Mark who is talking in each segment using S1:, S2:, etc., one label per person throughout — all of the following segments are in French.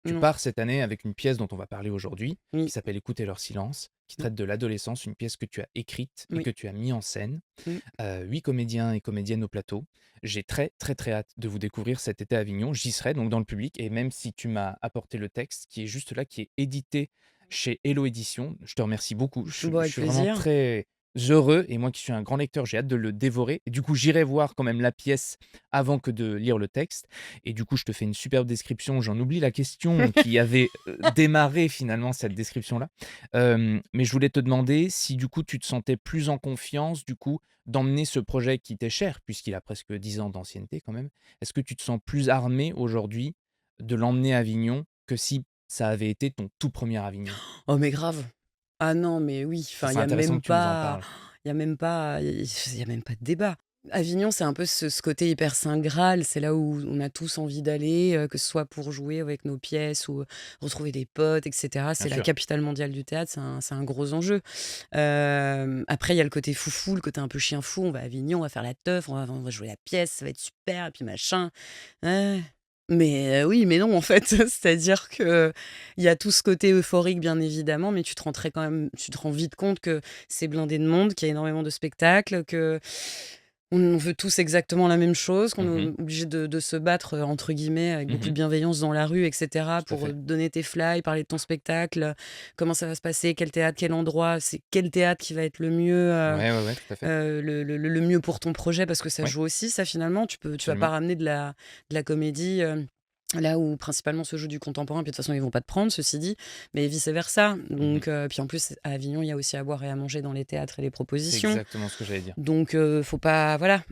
S1: Tu
S2: Non.
S1: pars cette année avec une pièce dont on va parler aujourd'hui, qui
S2: Oui.
S1: s'appelle Écouter leur silence, qui
S2: Mmh.
S1: traite de l'adolescence, une pièce que tu as écrite et
S2: Oui.
S1: que tu as mis en scène.
S2: Mmh.
S1: 8 comédiens et comédiennes au plateau. J'ai très, très, très hâte de vous découvrir cet été à Avignon. J'y serai donc dans le public et même si tu m'as apporté le texte qui est juste là, qui est édité chez Hello Éditions, je te remercie beaucoup. Je
S2: Bon,
S1: je
S2: avec
S1: suis vraiment
S2: plaisir.
S1: très heureux et moi qui suis un grand lecteur, j'ai hâte de le dévorer et du coup, j'irai voir quand même la pièce avant que de lire le texte et du coup, je te fais une superbe description. J'en oublie la question qui avait, démarré finalement cette description-là. Mais je voulais te demander si du coup, tu te sentais plus en confiance du coup d'emmener ce projet qui t'est cher, puisqu'il a presque 10 ans d'ancienneté quand même. Est-ce que tu te sens plus armé aujourd'hui de l'emmener à Avignon que si ça avait été ton tout premier Avignon?
S2: Oh mais grave. Ah non, mais oui,
S1: Ça
S2: enfin, il y
S1: serait
S2: a
S1: intéressant
S2: même
S1: que tu nous en
S2: pas
S1: parles.
S2: il y a même pas il y a même pas de débat. Avignon, c'est un peu ce côté hyper saint graal, c'est là où on a tous envie d'aller, que ce soit pour jouer avec nos pièces ou retrouver des potes et cetera.
S1: Bien
S2: C'est la
S1: sûr.
S2: capitale mondiale du théâtre, c'est un gros enjeu. Après, il y a le côté foufou, le côté un peu chien fou. On va à Avignon, on va faire la teuf, on va jouer la pièce, ça va être super et puis machin. Ouais. Mais oui, mais non, en fait. C'est-à-dire qu'il y a tout ce côté euphorique, bien évidemment, mais tu te rends vite compte que c'est blindé de monde, qu'il y a énormément de spectacles, qu'on veut tous exactement la même chose, qu'on
S1: Mmh.
S2: est obligé de se battre, entre guillemets, avec beaucoup de
S1: Mmh.
S2: bienveillance dans la rue et cetera
S1: Tout à
S2: pour,
S1: fait.
S2: donner tes fly, parler de ton spectacle, comment ça va se passer, quel théâtre, quel endroit, c'est quel théâtre qui va être le mieux,
S1: Ouais, ouais, ouais, tout à fait.
S2: le mieux pour ton projet parce que ça
S1: Ouais,
S2: joue aussi ça finalement. Tu vas pas
S1: absolument.
S2: ramener de la comédie, là où principalement se joue du contemporain, puis de toute façon ils vont pas te prendre ceci dit, mais vice versa.
S1: Mmh.
S2: Donc puis en plus à Avignon, il y a aussi à boire et à manger dans les théâtres et les
S1: C'est
S2: propositions.
S1: exactement ce que j'allais dire.
S2: Donc faut pas voilà,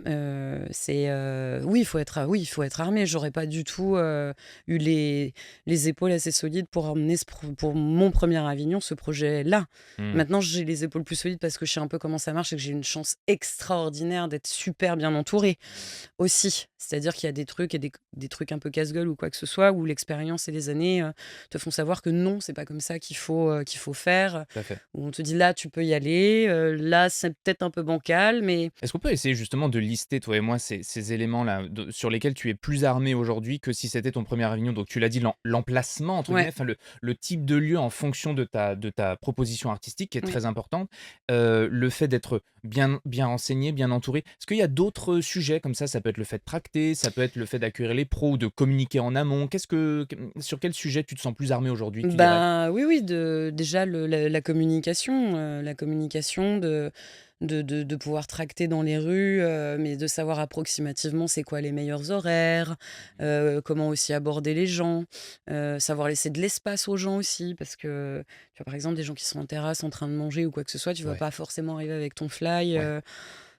S2: oui, il faut être armé. J'aurais pas du tout, eu les épaules assez solides pour emmener pour mon premier Avignon, ce projet-là.
S1: Mmh.
S2: Maintenant, j'ai les épaules plus solides parce que je sais un peu comment ça marche et que j'ai une chance extraordinaire d'être super bien entourée aussi. C'est-à-dire qu'il y a des trucs et des trucs un peu casse-gueule ou quoi que ce soit où l'expérience et les années, te font savoir que non, c'est pas comme ça qu'il faut faire,
S1: Tout à fait.
S2: où on te dit: «Là, tu peux y aller, là, c'est peut-être un peu bancal, mais»
S1: Est-ce qu'on peut essayer justement de lister, toi et moi, ces éléments-là, sur lesquels tu es plus armé aujourd'hui que si c'était ton premier Avignon? Donc tu l'as dit, l'emplacement, entre guillemets,
S2: ouais,
S1: enfin le type de lieu en fonction de ta proposition artistique qui est
S2: oui.
S1: très importante. Le fait d'être bien renseigné, bien entouré. Est-ce qu'il y a d'autres sujets comme ça? Ça peut être le fait de tracter, ça peut être le fait d'accueillir les pros ou de communiquer en amont. Sur quel sujet tu te sens plus armé aujourd'hui, tu dirais?
S2: Ben, oui, oui, déjà la communication de pouvoir tracter dans les rues, mais de savoir approximativement c'est quoi les meilleurs horaires, comment aussi aborder les gens, savoir laisser de l'espace aux gens aussi parce que, tu vois, par exemple, des gens qui sont en terrasse en train de manger ou quoi que ce soit, tu vas
S1: Ouais,
S2: pas forcément arriver avec ton fly,
S1: ouais.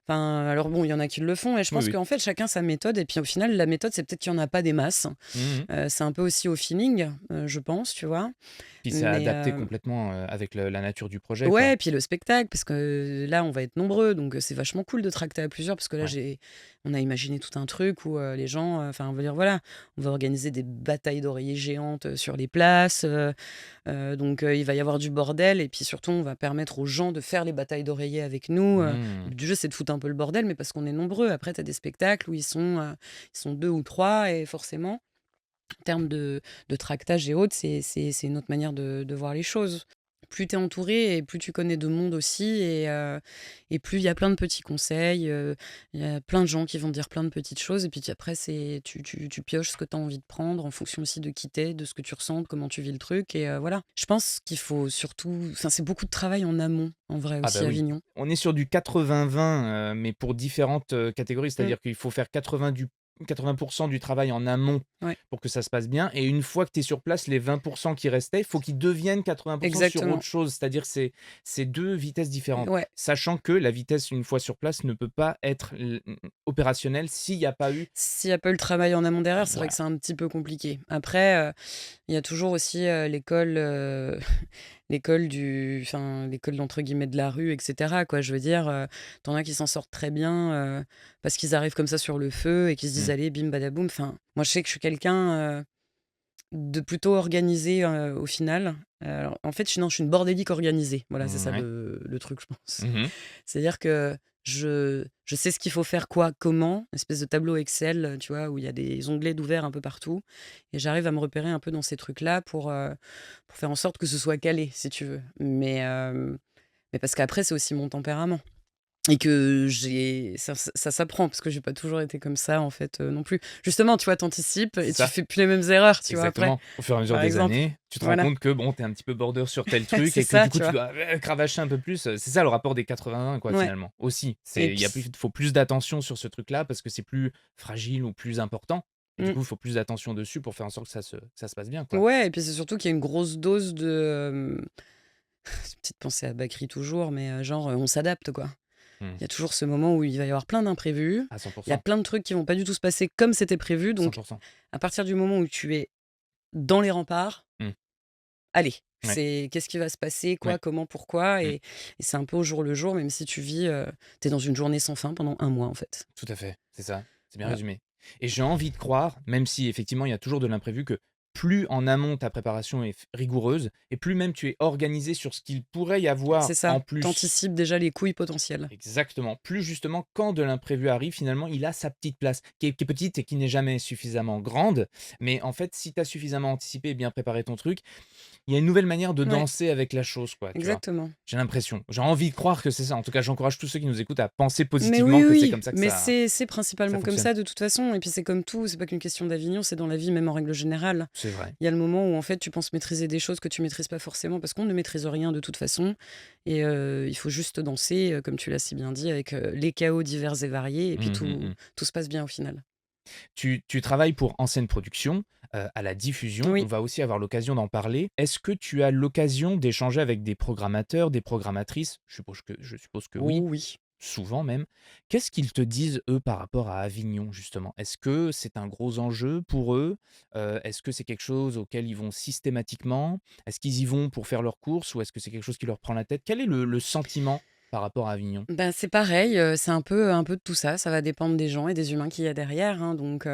S2: enfin, alors bon, il y en a qui le font et je
S1: Oui,
S2: pense
S1: oui.
S2: qu'en fait, chacun sa méthode et puis au final, la méthode, c'est peut-être qu'il y en a pas des masses.
S1: Mmh.
S2: C'est un peu aussi au feeling, je pense, tu vois?
S1: Puis c'est
S2: Mais,
S1: adapté complètement, avec le la nature du projet, quoi.
S2: ouais, puis le spectacle, parce que là, on va être nombreux, donc c'est vachement cool de tracter à plusieurs, parce que là,
S1: Ouais.
S2: on a imaginé tout un truc où les gens, enfin, on va dire, voilà, on va organiser des batailles d'oreillers géantes sur les places, donc il va y avoir du bordel, et puis surtout, on va permettre aux gens de faire les batailles d'oreillers avec nous. Le
S1: Mmh.
S2: but du jeu, c'est de foutre un peu le bordel, mais parce qu'on est nombreux. Après, tu as des spectacles où ils sont deux ou trois, et forcément, en termes de tractage et autres, c'est une autre manière de voir les choses. Plus tu es entouré et plus tu connais de monde aussi et plus il y a plein de petits conseils, il y a plein de gens qui vont te dire plein de petites choses et puis après c'est tu pioches ce que tu as envie de prendre en fonction aussi de qui tu es, de ce que tu ressens, de comment tu vis le truc et voilà. Je pense qu'il faut surtout enfin, c'est beaucoup de travail en amont, en vrai
S1: Ah bah
S2: aussi, à
S1: oui.
S2: Avignon.
S1: On est sur du 80-20, mais pour différentes, catégories.
S2: Mmh,
S1: C'est-à-dire qu'il faut faire 80 du travail en amont
S2: ouais,
S1: pour que ça se passe bien et une fois que tu es sur place, les 20 qui restaient, il faut qu'ils deviennent 80 sur
S2: exactement.
S1: autre chose. C'est-à-dire c'est 2 vitesses différentes.
S2: Ouais.
S1: Sachant que la vitesse, une fois sur place, ne peut pas être opérationnelle s'il n'y a pas eu
S2: S'il y a pas eu le travail en amont derrière, c'est vrai que
S1: voilà.
S2: c'est un petit peu compliqué. Après, il y a toujours aussi, l'école, l'école d'entre guillemets «de la rue» et cetera quoi. Je veux dire, tu as qui s'en sortent très bien, parce qu'ils arrivent comme ça sur le feu et qu'ils se disent:
S1: Mmh.
S2: «Allez, bim badaboum». Enfin, moi je sais que je suis quelqu'un, de plutôt organisé, au final. Alors en fait, je suis une bordélique organisée. Voilà, c'est ça
S1: Ouais.
S2: le truc, je pense.
S1: Mmh.
S2: C'est-à-dire que je sais ce qu'il faut faire quoi, comment, une espèce de tableau Excel, tu vois? Où il y a des onglets d'ouvert un peu partout et j'arrive à me repérer un peu dans ces trucs-là pour faire en sorte que ce soit calé, si tu veux. Mais parce qu'après, c'est aussi mon tempérament. Et que ça s'apprend parce que j'ai pas toujours été comme ça en fait, non plus. Justement, tu vois, t'anticipes
S1: C'est
S2: et tu
S1: ça,
S2: fais plus les mêmes erreurs, tu vois, après,
S1: exactement. Au fur et à mesure
S2: par
S1: des
S2: exemple.
S1: années, tu te rends
S2: Voilà,
S1: compte que bon, tu es un petit peu border sur tel truc
S2: c'est
S1: et que du
S2: ça,
S1: coup,
S2: tu
S1: tu
S2: vois?
S1: dois, cravacher un peu plus, c'est ça le rapport des 80-20 quoi,
S2: Ouais
S1: finalement, aussi.
S2: et
S1: Il y a
S2: puis
S1: plus faut plus d'attention sur ce truc-là parce que c'est plus fragile ou plus important et du
S2: mmh,
S1: coup, il faut plus d'attention dessus pour faire en sorte que ça se passe bien, quoi.
S2: ouais et puis c'est surtout qu'il y a une grosse dose c'est une petite pensée à Bakri toujours, mais genre, on s'adapte, quoi.
S1: Mmh.
S2: Il y a toujours ce moment où il va y avoir plein d'imprévus,
S1: À 100
S2: il y a plein de trucs qui vont pas du tout se passer comme c'était prévu, donc
S1: 100
S2: à partir du moment où tu es dans les remparts.
S1: Mmh.
S2: Allez,
S1: Ouais,
S2: c'est qu'est-ce qui va se passer? Quoi?
S1: ouais.
S2: Comment? Pourquoi?
S1: Mmh.
S2: Et c'est un peu au jour le jour, même si tu vis, tu dans une journée sans fin pendant 1 mois, en fait.
S1: Tout à fait, c'est ça, c'est bien
S2: Voilà.
S1: résumé. Et j'ai envie de croire, même si effectivement il y a toujours de l'imprévu, que plus en amont ta préparation est rigoureuse, et plus même tu es organisé sur ce qu'il pourrait y
S2: C'est
S1: avoir
S2: ça,
S1: en plus.
S2: tu déjà les couilles potentielles.
S1: Exactement. Plus justement, quand de l'imprévu arrive, finalement, il a sa petite place, qui est petite et qui n'est jamais suffisamment grande. Mais en fait, si tu as suffisamment anticipé et bien préparé ton truc, il y a une nouvelle manière de
S2: Ouais,
S1: danser avec la chose, quoi, tu vois?
S2: exactement.
S1: J'ai l'impression. J'ai envie de croire que c'est ça. En tout cas, j'encourage tous ceux qui nous écoutent à penser
S2: Mais
S1: positivement
S2: oui,
S1: que c'est
S2: oui,
S1: comme ça que
S2: mais c'est
S1: ça
S2: principalement comme
S1: fonctionne.
S2: ça de toute façon et puis c'est comme tout, c'est pas qu'une question d'Avignon, c'est dans la vie même en règle générale.
S1: C'est vrai.
S2: Il y a le moment où en fait tu penses maîtriser des choses que tu maîtrises pas forcément parce qu'on ne maîtrise rien de toute façon et il faut juste danser, comme tu l'as si bien dit avec, les chaos divers et variés et puis
S1: Mmh, mmh,
S2: tout
S1: mmh.
S2: tout se passe bien au final.
S1: Tu travailles pour Ancienne Production, à la diffusion. On
S2: Oui.
S1: va aussi avoir l'occasion d'en parler. Est-ce que tu as l'occasion d'échanger avec des programmateurs, des programmatrices? Je suppose que oui,
S2: Oh oui.
S1: souvent même. Qu'est-ce qu'ils te disent, eux, par rapport à Avignon, justement? Est-ce que c'est un gros enjeu pour eux? Est-ce que c'est quelque chose auquel ils vont systématiquement? Est-ce qu'ils y vont pour faire leurs courses ou est-ce que c'est quelque chose qui leur prend la tête? Quel est le sentiment par rapport à Avignon?
S2: Ben c'est pareil, c'est un peu de tout ça. Ça va dépendre des gens et des humains qu'il y a derrière, hein, donc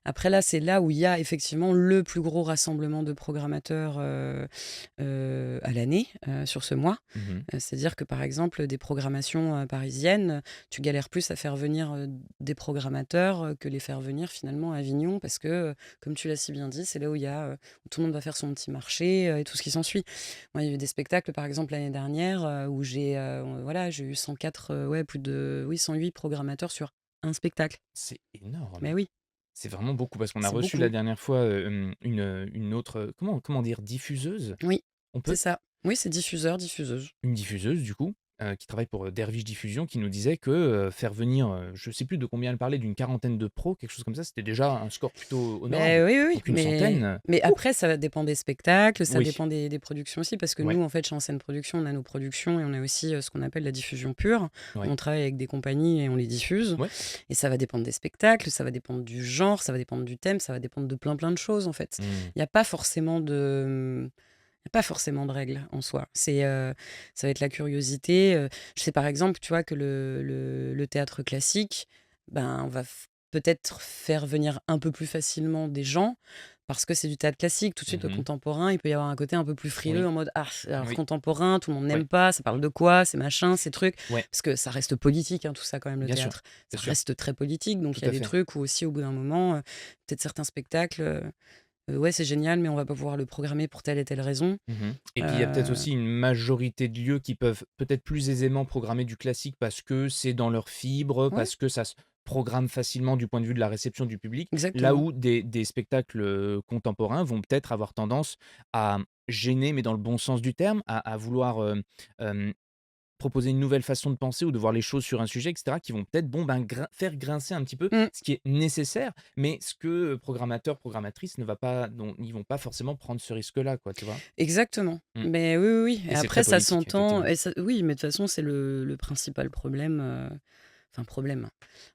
S2: après là, c'est là où il y a effectivement le plus gros rassemblement de programmateurs, à l'année, sur ce mois.
S1: Mmh.
S2: C'est-à-dire que, par exemple, des programmations, parisiennes, tu galères plus à faire venir, des programmateurs, que les faire venir finalement à Avignon parce que, comme tu l'as si bien dit, c'est là où il y a, où tout le monde va faire son petit marché, et tout ce qui s'ensuit. Moi, il y a eu des spectacles, par exemple, l'année dernière, où voilà, j'ai eu 104, ouais, plus de oui, 108 programmateurs sur un spectacle.
S1: C'est énorme.
S2: Mais oui,
S1: C'est vraiment beaucoup parce qu'on a
S2: c'est
S1: reçu la
S2: beaucoup.
S1: dernière fois, une autre, comment dire? Diffuseuse?
S2: Oui,
S1: On
S2: c'est
S1: peut?
S2: ça. Oui, c'est diffuseur, diffuseuse.
S1: Une diffuseuse du coup, qui travaille pour, Dervish Diffusion qui nous disait que, faire venir, je sais plus de combien elle parlait, d'une quarantaine de pros, quelque chose comme ça, c'était déjà un score plutôt
S2: Mais
S1: honorable.
S2: oui, oui, oui,
S1: Donc une centaine,
S2: mais après ça va dépendre des spectacles, ça
S1: oui,
S2: dépend des productions aussi parce que
S1: ouais,
S2: nous, en fait, chez Ancienne Production, on a nos productions et on a aussi, ce qu'on appelle la diffusion pure.
S1: ouais,
S2: On travaille avec des compagnies et on les diffuse
S1: ouais.
S2: et ça va dépendre des spectacles, ça va dépendre du genre, ça va dépendre du thème, ça va dépendre de plein, plein de choses, en fait.
S1: Mmh.
S2: Il y a pas forcément il y a pas forcément de règles en soi. Ça va être la curiosité, je sais par exemple, tu vois, que le théâtre classique, ben, on va peut-être faire venir un peu plus facilement des gens parce que c'est du théâtre classique. Tout de suite, le
S1: Mmh.
S2: contemporain, il peut y avoir un côté un peu plus frileux
S1: Oui,
S2: en mode: «Ah, alors
S1: oui,
S2: contemporain, tout le monde
S1: ouais,
S2: n'aime pas, ça parle de quoi? C'est machin, ces trucs».
S1: ouais,
S2: Parce que ça reste politique, hein, tout ça quand même le
S1: bien sûr,
S2: théâtre.
S1: bien
S2: Ça
S1: sûr,
S2: reste très politique, donc
S1: tout
S2: il y a
S1: à
S2: des
S1: fait.
S2: trucs où aussi au bout d'un moment, peut-être certains spectacles, ouais, c'est génial, mais on va pas pouvoir le programmer pour telle et telle raison.
S1: Mmh. Et puis il y a peut-être
S2: Heu,
S1: aussi une majorité de lieux qui peuvent peut-être plus aisément programmer du classique parce que c'est dans leurs fibres,
S2: ouais,
S1: parce que ça se programme facilement du point de vue de la réception du public. Là
S2: exactement.
S1: où des spectacles, contemporains vont peut-être avoir tendance à gêner, mais dans le bon sens du terme, à vouloir, proposer une nouvelle façon de penser ou de voir les choses sur un sujet et cetera, qui vont peut-être, bon, ben, faire grincer un petit peu,
S2: Mmh,
S1: ce qui est nécessaire, mais ce que, programmateur, programmatrice ne va pas non, ils vont pas forcément prendre ce risque-là, quoi, tu vois?
S2: exactement.
S1: Mmh.
S2: Mais oui, oui, oui et
S1: Et c'est
S2: après
S1: très
S2: ça
S1: politique,
S2: s'entend
S1: effectivement.
S2: et ça oui, mais de toute façon, c'est le principal problème, enfin «problème»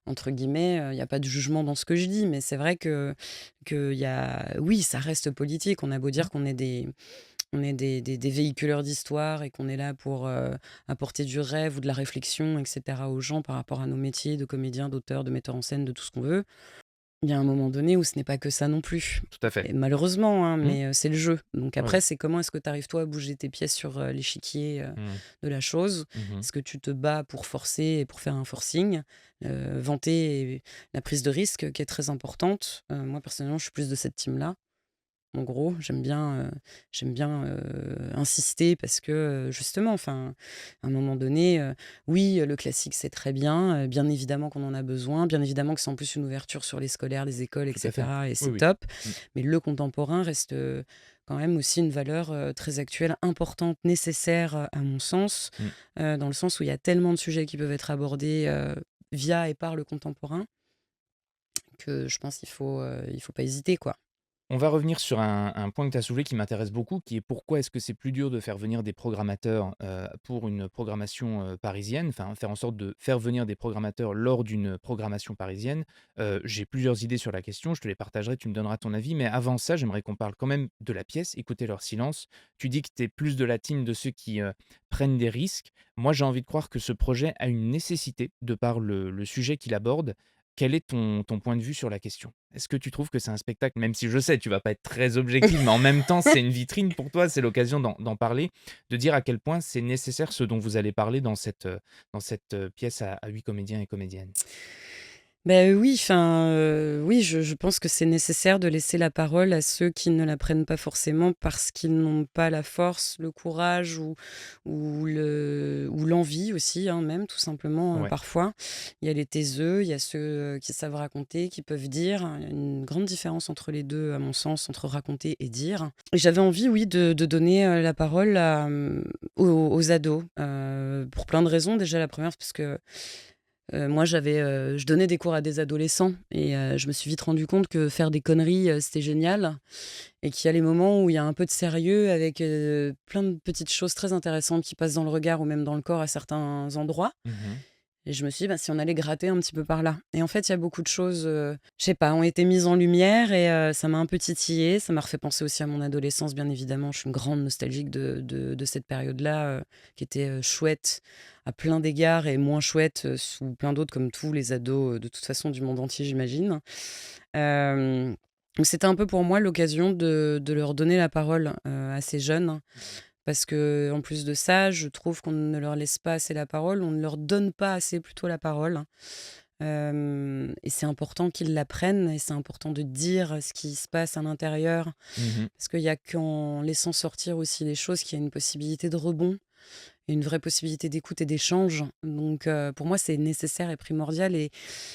S2: entre guillemets, il y a pas de jugement dans ce que je dis, mais c'est vrai qu'il y a oui, ça reste politique. On a beau
S1: Mmh.
S2: dire qu'on est des véhiculeurs d'histoire et qu'on est là pour, apporter du rêve ou de la réflexion et cetera aux gens par rapport à nos métiers de comédien, d'auteur, de metteur en scène, de tout ce qu'on veut. il y a un moment donné où ce n'est pas que ça non plus.
S1: Tout à fait.
S2: Et malheureusement, hein,
S1: Mmh.
S2: mais c'est le jeu. Donc
S1: Ouais.
S2: après, c'est comment est-ce que tu arrives toi à bouger tes pièces sur, l'échiquier,
S1: Mmh.
S2: de la chose?
S1: Mmh.
S2: Est-ce que tu te bats pour forcer et pour faire un forcing? Vanter la prise de risque qui est très importante. Moi personnellement, je suis plus de cette team-là. En gros, insister parce que, justement, enfin, à un moment donné, oui, le classique, c'est très bien, bien évidemment qu'on en a besoin, bien évidemment que c'est en plus une ouverture sur les scolaires, les écoles et
S1: Tout à fait.
S2: cetera et
S1: Oui,
S2: c'est
S1: oui.
S2: top.
S1: Mmh.
S2: Mais le contemporain reste, quand même aussi une valeur, très actuelle, importante, nécessaire, à mon sens,
S1: Mmh.
S2: dans le sens où il y a tellement de sujets qui peuvent être abordés, via et par le contemporain que je pense il faut pas hésiter, quoi.
S1: On va revenir sur un point que tu as soulevé qui m'intéresse beaucoup, qui est pourquoi est-ce que c'est plus dur de faire venir des programmateurs, pour une programmation, parisienne? Enfin, faire en sorte de faire venir des programmateurs lors d'une programmation parisienne. J'ai plusieurs idées sur la question, je te les partagerai, tu me donneras ton avis, mais avant ça, j'aimerais qu'on parle quand même de la pièce, écouter leur silence. Tu dis que tu es plus de la team de ceux qui, prennent des risques. Moi, j'ai envie de croire que ce projet a une nécessité de par le sujet qu'il aborde. Quel est ton point de vue sur la question? Est-ce que tu trouves que c'est un spectacle, même si je sais, tu vas pas être très objectif, mais en même temps, c'est une vitrine pour toi, c'est l'occasion d'en parler, de dire à quel point c'est nécessaire ce dont vous allez parler dans cette, pièce à 8 comédiens et comédiennes?
S2: Ben oui, enfin, oui, je pense que c'est nécessaire de laisser la parole à ceux qui ne la prennent pas forcément parce qu'ils n'ont pas la force, le courage ou l'envie aussi, hein, même tout simplement,
S1: Ouais.
S2: parfois. Il y a les taiseux, il y a ceux, qui savent raconter, qui peuvent dire. Il y a une grande différence entre les 2, à mon sens, entre raconter et dire. Et j'avais envie, oui, de donner, la parole à, aux ados, pour plein de raisons. Déjà la première, parce que moi, je donnais des cours à des adolescents et je me suis vite rendu compte que faire des conneries, c'était génial et qu'il y a les moments où il y a un peu de sérieux avec, plein de petites choses très intéressantes qui passent dans le regard ou même dans le corps à certains endroits
S1: Mmh.
S2: et je me suis dit: «Bah, si on allait gratter un petit peu par là» et en fait, il y a beaucoup de choses, je sais pas, ont été mises en lumière et ça m'a un peu titillée. Ça m'a refait penser aussi à mon adolescence, bien évidemment. Je suis une grande nostalgique de cette période-là, qui était, chouette à plein d'égards et moins chouette, sous plein d'autres, comme tous les ados, de toute façon du monde entier, j'imagine. Hem, donc c'était un peu pour moi l'occasion de leur donner la parole, à ces jeunes. Parce que en plus de ça, je trouve qu'on ne leur laisse pas assez la parole, on ne leur donne pas assez plutôt la parole. Et c'est important qu'ils la prennent et c'est important de dire ce qui se passe à l'intérieur.
S1: Mmh.
S2: Parce qu'il y a qu'en laissant sortir aussi les choses qu'il y a une possibilité de rebond et une vraie possibilité d'écoute et d'échange. Donc pour moi, c'est nécessaire et primordial. Et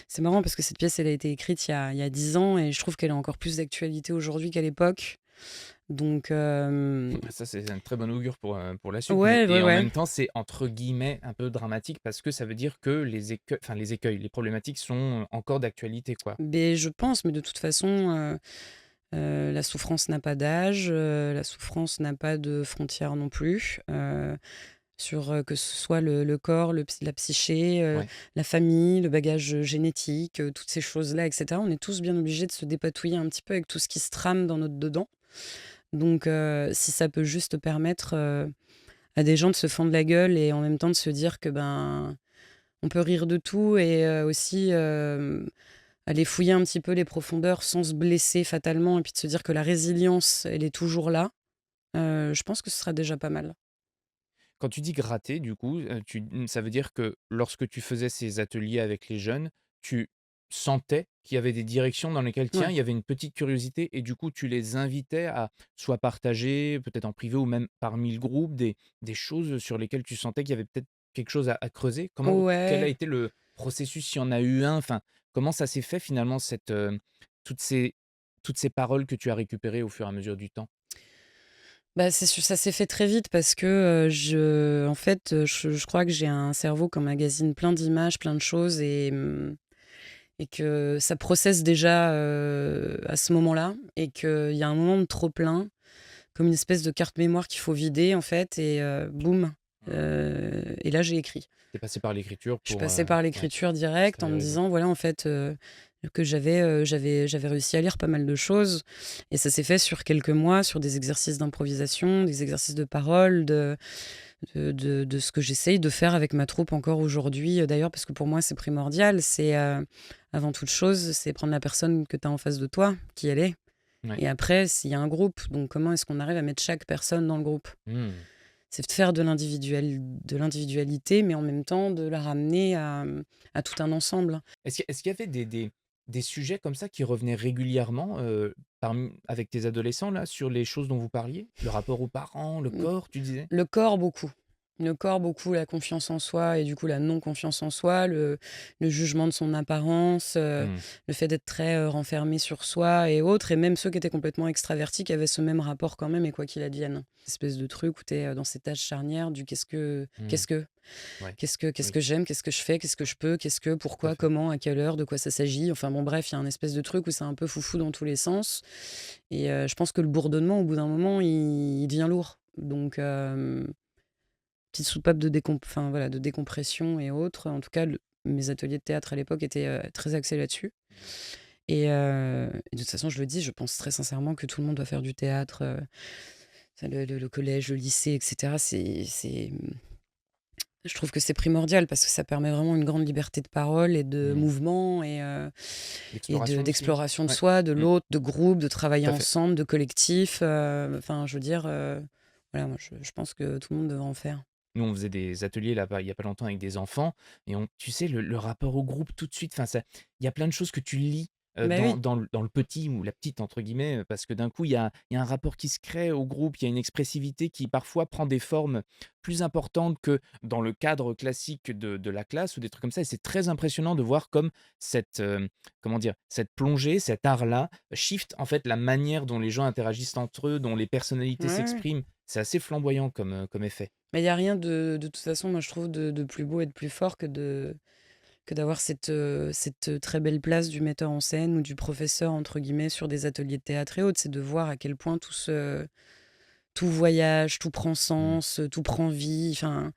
S2: c'est marrant parce que cette pièce, elle a été écrite il y a 10 ans et je trouve qu'elle a encore plus d'actualité aujourd'hui qu'à l'époque. Donc
S1: Ça, c'est un très bon augure pour la suite, mais
S2: ouais, ouais,
S1: et en
S2: ouais.
S1: même temps, c'est entre guillemets «un peu dramatique» parce que ça veut dire que les écueils, les problématiques sont encore d'actualité, quoi.
S2: Mais je pense, mais de toute façon, la souffrance n'a pas d'âge, la souffrance n'a pas de frontières non plus, que ce soit le corps, la psyché,
S1: Ouais.
S2: la famille, le bagage, génétique, toutes ces choses-là et cetera. On est tous bien obligés de se dépatouiller un petit peu avec tout ce qui se trame dans notre dedans. Donc si ça peut juste permettre, à des gens de se fendre la gueule et en même temps de se dire que, ben, on peut rire de tout et aussi, aller fouiller un petit peu les profondeurs sans se blesser fatalement et puis de se dire que la résilience, elle est toujours là, je pense que ce sera déjà pas mal.
S1: Quand tu dis gratter, du coup, ça veut dire que lorsque tu faisais ces ateliers avec les jeunes, tu sentais qu'il y avait des directions dans lesquelles, tiens,
S2: Ouais.
S1: il y avait une petite curiosité et du coup, tu les invitais à soit partager, peut-être en privé ou même parmi le groupe, des choses sur lesquelles tu sentais qu'il y avait peut-être quelque chose à creuser? Quel a
S2: Ouais.
S1: été le processus, s'il y en a eu un? Enfin, comment ça s'est fait finalement toutes ces toutes ces paroles que tu as récupérées au fur et à mesure du temps?
S2: Bah, c'est sûr, ça s'est fait très vite parce que, en fait, je crois que j'ai un cerveau qui emmagasine plein d'images, plein de choses et que ça processe déjà, à ce moment-là et qu'il y a un moment de trop plein, comme une espèce de carte mémoire qu'il faut vider en fait et boum, et là j'ai écrit.
S1: Tu passé par l'écriture
S2: Je suis
S1: pour,
S2: passée par
S1: ouais,
S2: l'écriture directe en me
S1: extérioriser.
S2: disant voilà en fait, que j'avais réussi à lire pas mal de choses et ça s'est fait sur quelques mois, sur des exercices d'improvisation, des exercices de parole, de ce que j'essaye de faire avec ma troupe encore aujourd'hui, d'ailleurs parce que pour moi c'est primordial. C'est, avant toute chose, c'est prendre la personne que tu as en face de toi, qui elle est.
S1: Ouais.
S2: Et après, s'il y a un groupe, donc comment est-ce qu'on arrive à mettre chaque personne dans le groupe?
S1: Mmh.
S2: C'est de faire de l'individualité, mais en même temps de la ramener à tout un ensemble.
S1: Est-ce qu'il y avait des sujets comme ça qui revenaient régulièrement, parmi avec tes adolescents là, sur les choses dont vous parliez? Le rapport aux parents, le
S2: Mmh,
S1: corps, tu disais?
S2: le corps beaucoup. Le corps beaucoup, la confiance en soi et du coup la non-confiance en soi, le jugement de son apparence,
S1: Mmh.
S2: le fait d'être très, renfermé sur soi et autres et même ceux qui étaient complètement extravertis qui avaient ce même rapport quand même et quoi qu'il advienne. Espèce de truc où tu es, dans cette âge charnière du «qu'est-ce que
S1: Mmh.
S2: qu'est-ce que?
S1: Ouais.
S2: Qu'est-ce
S1: Oui,
S2: que j'aime? Qu'est-ce que je fais? Qu'est-ce que je peux? Qu'est-ce que?
S1: tout à
S2: Pourquoi?
S1: fait.
S2: Comment? À quelle heure? De quoi ça s'agit?» Enfin bon bref, il y a un espèce de truc où c'est un peu foufou dans tous les sens et je pense que le bourdonnement au bout d'un moment il devient lourd donc petite soupape enfin voilà, de décompression et autres. En tout cas, mes ateliers de théâtre à l'époque étaient, très axés là-dessus et de toute façon, je le dis, je pense très sincèrement que tout le monde doit faire du théâtre, ça le collège, le lycée et cetera. Je trouve que c'est primordial parce que ça permet vraiment une grande liberté de parole et de
S1: Mmh.
S2: mouvement et
S1: L'exploration aussi?
S2: d'exploration de
S1: Ouais.
S2: soi, de
S1: Mmh.
S2: l'autre, de groupe, de travailler
S1: Tout à fait.
S2: ensemble, de collectif, enfin je veux dire, voilà, moi je pense que tout le monde devrait en faire.
S1: Nous, on faisait des ateliers là-bas, il y a pas longtemps avec des enfants et tu sais, le rapport au groupe tout de suite, enfin ça il y a plein de choses que tu lis,
S2: Bah oui.
S1: dans le petit ou la petite entre guillemets, parce que d'un coup, il y a un rapport qui se crée au groupe, il y a une expressivité qui parfois prend des formes plus importantes que dans le cadre classique de la classe ou des trucs comme ça et c'est très impressionnant de voir comme cette, comment dire? Cette plongée, cet art-là shift en fait la manière dont les gens interagissent entre eux, dont les personnalités
S2: Ouais, ouais.
S1: s'expriment. C'est assez flamboyant comme effet.
S2: Mais il y a rien de toute façon, moi je trouve de plus beau et de plus fort que d'avoir cette très belle place du metteur en scène ou du «professeur» entre guillemets sur des ateliers de théâtre et autres. C'est de voir à quel point tout voyage, tout prend
S1: Mmh.
S2: sens, tout prend vie. Enfin,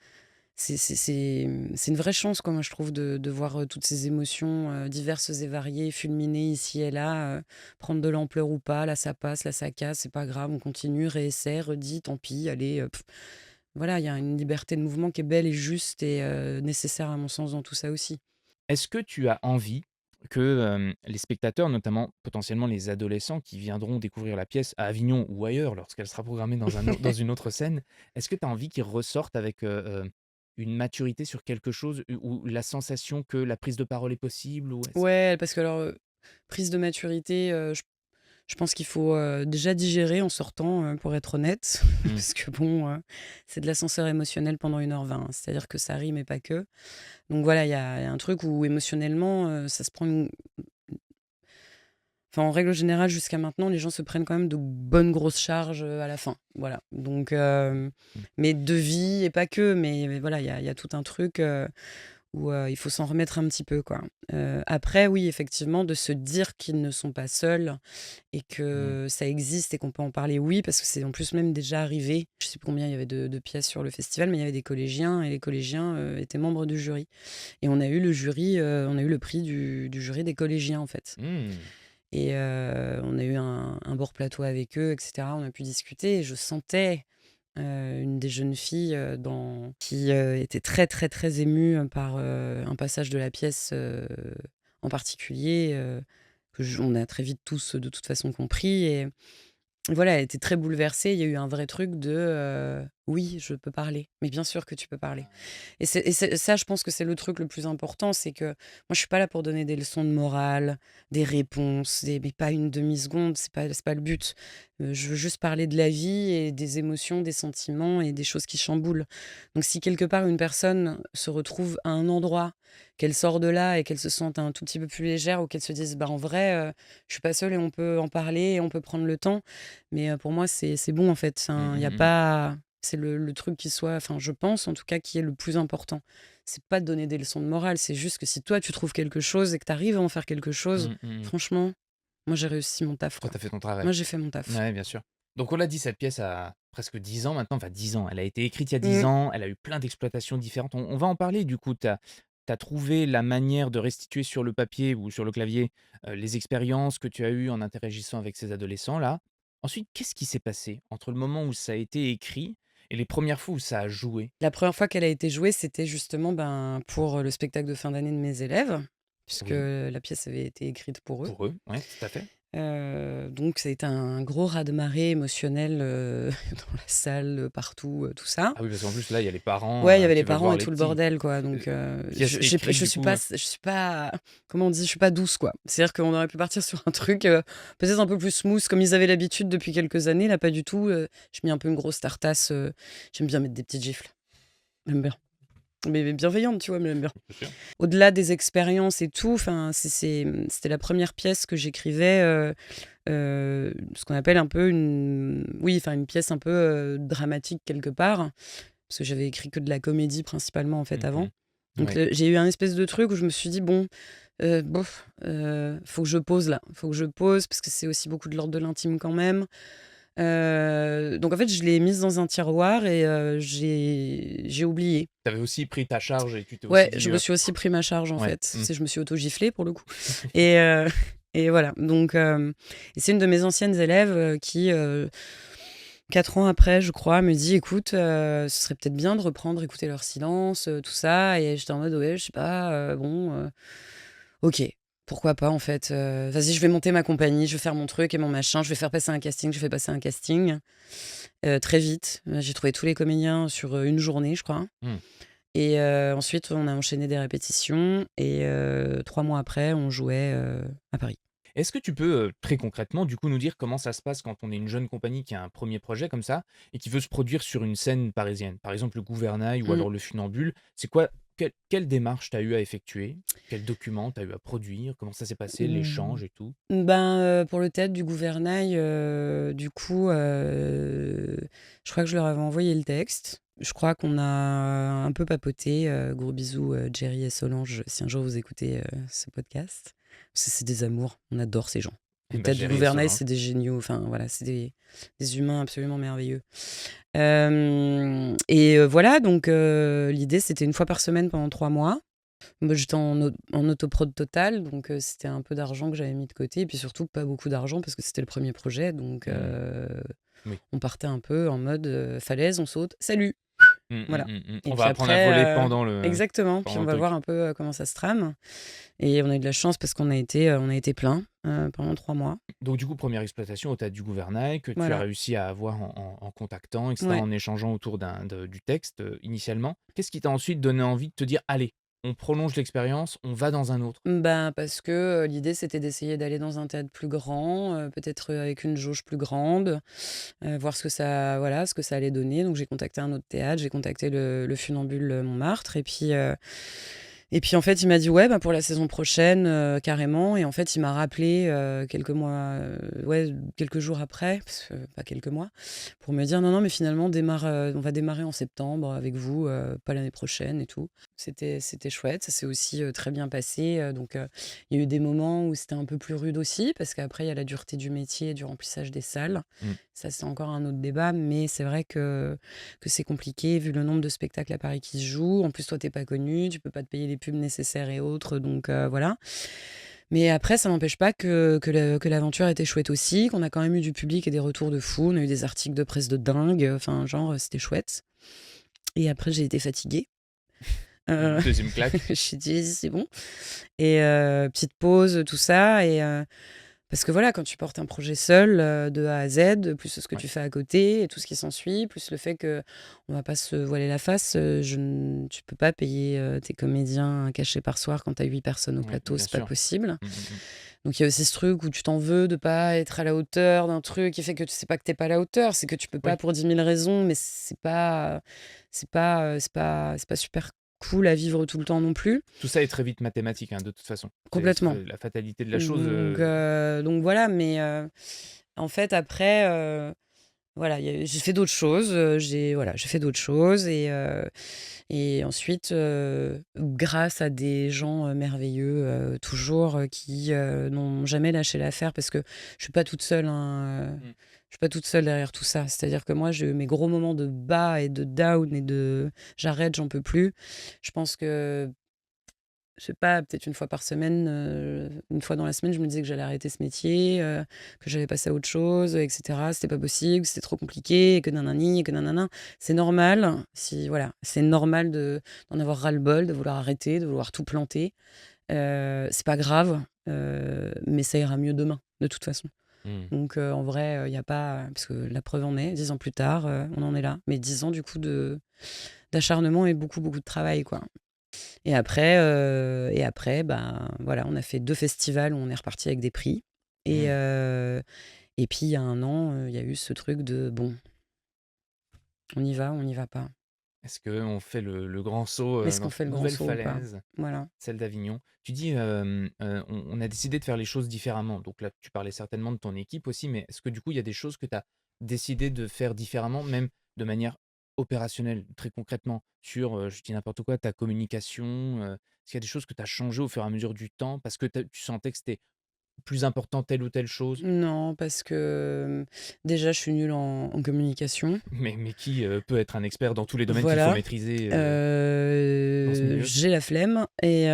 S2: c'est une vraie chance quoi, moi je trouve de voir, toutes ces émotions, diverses et variées fulminer ici et là, prendre de l'ampleur ou pas. Là ça passe, là ça casse, c'est pas grave, on continue, réessaie, redit, tant pis, allez, voilà, il y a une liberté de mouvement qui est belle et juste et nécessaire à mon sens dans tout ça aussi.
S1: Est-ce que tu as envie que, les spectateurs, notamment potentiellement les adolescents qui viendront découvrir la pièce à Avignon ou ailleurs lorsqu'elle sera programmée dans une autre scène, est-ce que tu as envie qu'ils ressortent avec, une maturité sur quelque chose ou la sensation que la prise de parole est possible ou est-ce
S2: Ouais, parce que alors, prise de maturité, je pense qu'il faut, déjà digérer en sortant, pour être honnête.
S1: mmh,
S2: Parce que bon, c'est de l'ascenseur émotionnel pendant 1h20, hein. C'est-à-dire que ça rime et pas que. Donc voilà, il y a un truc où émotionnellement, ça se prend une enfin, en règle générale, jusqu'à maintenant, les gens se prennent quand même de bonnes grosses charges, à la fin. Voilà. Donc
S1: mmh,
S2: mais de vie et pas que, mais voilà, il y a tout un truc, où, il faut s'en remettre un petit peu, quoi. Après oui, effectivement, de se dire qu'ils ne sont pas seuls et
S1: mmh,
S2: que ça existe et qu'on peut en parler, oui, parce que c'est en plus même déjà arrivé. Je sais plus combien il y avait de pièces sur le festival, mais il y avait des collégiens et les collégiens, étaient membres du jury et on a eu le jury, on a eu le prix du jury des collégiens, en fait
S1: mmh.
S2: et on a eu un bord plateau avec eux et cetera. On a pu discuter et je sentais, une des jeunes filles, qui, était très, très, très émue, par, un passage de la pièce, en particulier, on a très vite tous, de toute façon compris et voilà, elle était très bouleversée. Il y a eu un vrai truc de, «Oui, je peux parler, mais bien sûr que tu peux parler». Et ça, je pense que c'est le truc le plus important, c'est que moi, je suis pas là pour donner des leçons de morale, des réponses, mais pas une demi-seconde, c'est pas le but. Je veux juste parler de la vie et des émotions, des sentiments et des choses qui chamboulent. Donc si quelque part une personne se retrouve à un endroit, qu'elle sort de là et qu'elle se sente un tout petit peu plus légère ou qu'elle se dise: «Bah, en vrai, je suis pas seule et on peut en parler et on peut prendre le temps». Mais, pour moi, c'est bon, en fait.
S1: Mmh
S2: Enfin, il y a
S1: mh, mmh.
S2: pas c'est le truc qui soit enfin, je pense, en tout cas, qui est le plus important. C'est pas de donner des leçons de morale, c'est juste que si toi, tu trouves quelque chose et que tu arrives à en faire quelque chose,
S1: Mmh, mmh mh.
S2: franchement, moi, j'ai réussi mon taf,
S1: Toi,
S2: quoi.
S1: tu as fait ton travail.
S2: Moi, j'ai fait mon taf.
S1: Ouais, bien sûr. Donc on l'a dit, cette pièce a presque 10 ans maintenant, enfin 10 ans. Elle a été écrite il y a 10
S2: Mmh.
S1: ans, elle a eu plein d'exploitations différentes. On va en parler du coup. Tu as trouvé la manière de restituer sur le papier ou sur le clavier, les expériences que tu as eues en interagissant avec ces adolescents-là. Ensuite, qu'est-ce qui s'est passé entre le moment où ça a été écrit et les premières fois où ça a joué?
S2: La première fois qu'elle a été jouée, c'était justement, ben, pour, le spectacle de fin d'année de mes élèves, puisque
S1: Oui,
S2: la pièce avait été écrite pour eux.
S1: pour eux, ouais, tout à fait.
S2: Donc ça a été un gros raz-de-marée émotionnel, dans la salle, partout, tout ça.
S1: Ah oui, parce qu'en plus, là, il y a les parents,
S2: Ouais, il y avait les
S1: qui veulent
S2: parents
S1: voir
S2: et
S1: les
S2: tout le
S1: petits.
S2: bordel, quoi,
S1: Heu,
S2: donc
S1: pièce écrite
S2: je
S1: du
S2: suis
S1: coup,
S2: pas comment on dit? Je suis pas douce, quoi. C'est-à-dire qu'on aurait pu partir sur un truc, peut-être un peu plus smooth comme ils avaient l'habitude depuis quelques années. Là, pas du tout, j'ai mis un peu une grosse tartasse, j'aime bien mettre des petites gifles. J'aime bien. Mais bienveillante, tu vois? Mais j'aime bien.
S1: bien sûr.
S2: Au-delà des expériences et tout, enfin, c'était la première pièce que j'écrivais, ce qu'on appelle un peu une pièce un peu, dramatique quelque part. Parce que j'avais écrit que de la comédie principalement, en fait, avant.
S1: Mmh.
S2: Donc,
S1: Ouais.
S2: j'ai eu un espèce de truc où je me suis dit: «Bon, bof, faut que je pose là, faut que je pose», parce que c'est aussi beaucoup de l'ordre de l'intime quand même. Donc en fait, je l'ai mise dans un tiroir et j'ai oublié.
S1: Tu avais aussi pris ta charge et tu t'es aussi
S2: Ouais,
S1: dit,
S2: je me suis aussi pris ma charge, en
S1: ouais,
S2: fait. Je me suis auto-giflée pour le coup et et voilà. Donc et c'est une de mes anciennes élèves, qui, 4 ans après, je crois, me dit: «Écoute, ce serait peut-être bien de reprendre Écouter leur silence, tout ça», et j'étais en mode: «Ouais, je sais pas, bon, OK, pourquoi pas en fait, vas-y, je vais monter ma compagnie, je vais faire mon truc et mon machin, je vais faire passer un casting». Je fais passer un casting, très vite. J'ai trouvé tous les comédiens sur, 1 journée, je crois,
S1: mmh.
S2: et ensuite on a enchaîné des répétitions et 3 mois après, on jouait, à Paris.
S1: Est-ce que tu peux, très concrètement, du coup, nous dire comment ça se passe quand on est une jeune compagnie qui a un premier projet comme ça et qui veut se produire sur une scène parisienne? Par exemple, le Gouvernail ou
S2: Mmh.
S1: alors le Funambule. C'est quoi quelle démarche tu as eu à effectuer? Quels documents tu as eu à produire? Comment ça s'est passé,
S2: Mmh.
S1: l'échange et tout?
S2: Ben, pour le théâtre du Gouvernail, du coup, je crois que je leur avais envoyé le texte. Je crois qu'on a un peu papoté, gros bisous, Jerry et Solange, si un jour vous écoutez, ce podcast. Parce que c'est des amours, on adore ces gens.
S1: Eh
S2: Le
S1: bah,
S2: théâtre du
S1: Géry et
S2: Gouvernail,
S1: Solange.
S2: c'est des géniaux, enfin voilà, c'est des humains absolument merveilleux. Et voilà, donc l'idée, c'était une fois par semaine pendant 3 mois. Moi, j'étais en autoprod total, donc c'était un peu d'argent que j'avais mis de côté et puis surtout pas beaucoup d'argent parce que c'était le premier projet, donc
S1: Mmh. Oui.
S2: on partait un peu en mode, falaise, on saute, salut! Voilà, et
S1: On va
S2: puis
S1: apprendre à voler
S2: après,
S1: pendant
S2: puis on
S1: le
S2: va voir
S1: truc.
S2: un peu, comment ça se trame, et on a eu de la chance parce on a été plein, pendant 3 mois.
S1: Donc du coup, première exploitation au Théâtre du Gouvernail que tu as
S2: Voilà,
S1: réussi à avoir en contactant et cetera,
S2: ouais.
S1: en échangeant autour du texte, initialement. Qu'est-ce qui t'a ensuite donné envie de te dire: «Allez, on prolonge l'expérience, on va dans un autre»?
S2: Ben, parce que, l'idée c'était d'essayer d'aller dans un théâtre plus grand, peut-être, avec une jauge plus grande, voir ce que ça allait donner. Donc j'ai contacté un autre théâtre, j'ai contacté le Funambule, Montmartre, et puis en fait il m'a dit: «Ouais, bah, pour la saison prochaine, carrément», et en fait il m'a rappelé, quelques mois, ouais, quelques jours après, parce que pas quelques mois, pour me dire: «Non, non, mais finalement on va démarrer en septembre avec vous, pas l'année prochaine», et tout. C'était chouette, ça s'est aussi, très bien passé, donc il y a eu des moments où c'était un peu plus rude aussi, parce qu'après il y a la dureté du métier et du remplissage des salles.
S1: Mmh.
S2: Ça, c'est encore un autre débat, mais c'est vrai que c'est compliqué vu le nombre de spectacles à Paris qui se jouent. En plus, toi, t'es pas connu, tu peux pas te payer les pubs nécessaires et autres, donc voilà. Mais après, ça n'empêche pas que l'aventure était chouette aussi, qu'on a quand même eu du public et des retours de fou. On a eu des articles de presse de dingue, enfin, genre, c'était chouette. Et après, j'ai été fatiguée. Euh,
S1: 2e claque.
S2: je me suis dit: «C'est bon», et petite pause, tout ça, et parce que voilà, quand tu portes un projet seul, de A à Z, plus ce que
S1: Ouais,
S2: tu fais à côté et tout ce qui s'ensuit, plus le fait qu'on va pas se voiler la face, tu peux pas payer, tes comédiens un cachet par soir quand tu as 8 personnes au
S1: ouais,
S2: plateau,
S1: bien
S2: c'est pas
S1: sûr.
S2: possible.
S1: Mmh mh, mmh.
S2: Donc il y a aussi ce truc où tu t'en veux de pas être à la hauteur d'un truc qui fait que tu sais pas que t'es pas à la hauteur, c'est que tu peux pas
S1: Oui,
S2: pour 10 000 raisons, mais c'est pas super cool à vivre tout le temps non plus.
S1: tout ça est très vite mathématique, hein, de toute façon. C'est
S2: Complètement.
S1: la fatalité de la chose,
S2: Donc voilà, mais en fait, après, voilà, j'ai fait d'autres choses, j'ai fait d'autres choses, et ensuite, grâce à des gens, merveilleux, toujours, qui, n'ont jamais lâché l'affaire, parce que je suis pas toute seule, hein,
S1: mmh,
S2: je suis pas toute seule derrière tout ça. C'est-à-dire que moi, j'ai eu mes gros moments de bas et de down et de: «J'arrête, j'en peux plus». Je pense que, je sais pas, peut-être une fois par semaine, 1 fois dans la semaine, je me disais que j'allais arrêter ce métier, que j'allais passer à autre chose, et cetera. C'était pas possible, c'était trop compliqué, et que nanani, et que nanana. C'est normal, si voilà, c'est normal d'en avoir ras-le-bol, de vouloir arrêter, de vouloir tout planter. C'est pas grave, mais ça ira mieux demain, de toute façon.
S1: Mmh.
S2: Donc en vrai, il y a pas parce que la preuve en est, 10 ans plus tard, on en est là. Mais 10 ans du coup d'acharnement et beaucoup, beaucoup de travail, quoi. Et après, ben, voilà, on a fait 2 festivals où on est reparti avec des prix et
S1: Mmh.
S2: et puis il y a 1 an, il y a eu ce truc de: «Bon, on y va, on n'y va pas?
S1: Est-ce qu'on fait le grand saut,
S2: Est-ce qu'on
S1: dans
S2: fait
S1: cette
S2: le grand
S1: nouvelle
S2: saut ou pas?»
S1: falaise,
S2: Voilà.
S1: celle d'Avignon? Tu dis, on a décidé de faire les choses différemment. Donc là, tu parlais certainement de ton équipe aussi, mais est-ce que du coup, il y a des choses que tu as décidé de faire différemment, même de manière opérationnelle, très concrètement, sur, je dis n'importe quoi, ta communication, est-ce qu'il y a des choses que tu as changées au fur et à mesure du temps parce que tu sentais que c'était plus important telle ou telle chose?
S2: Non, parce que, déjà, je suis nulle en communication.
S1: Mais qui, peut être un expert dans tous les domaines qu'il faut
S2: Voilà,
S1: maîtriser, dans ce milieu?
S2: j'ai la flemme et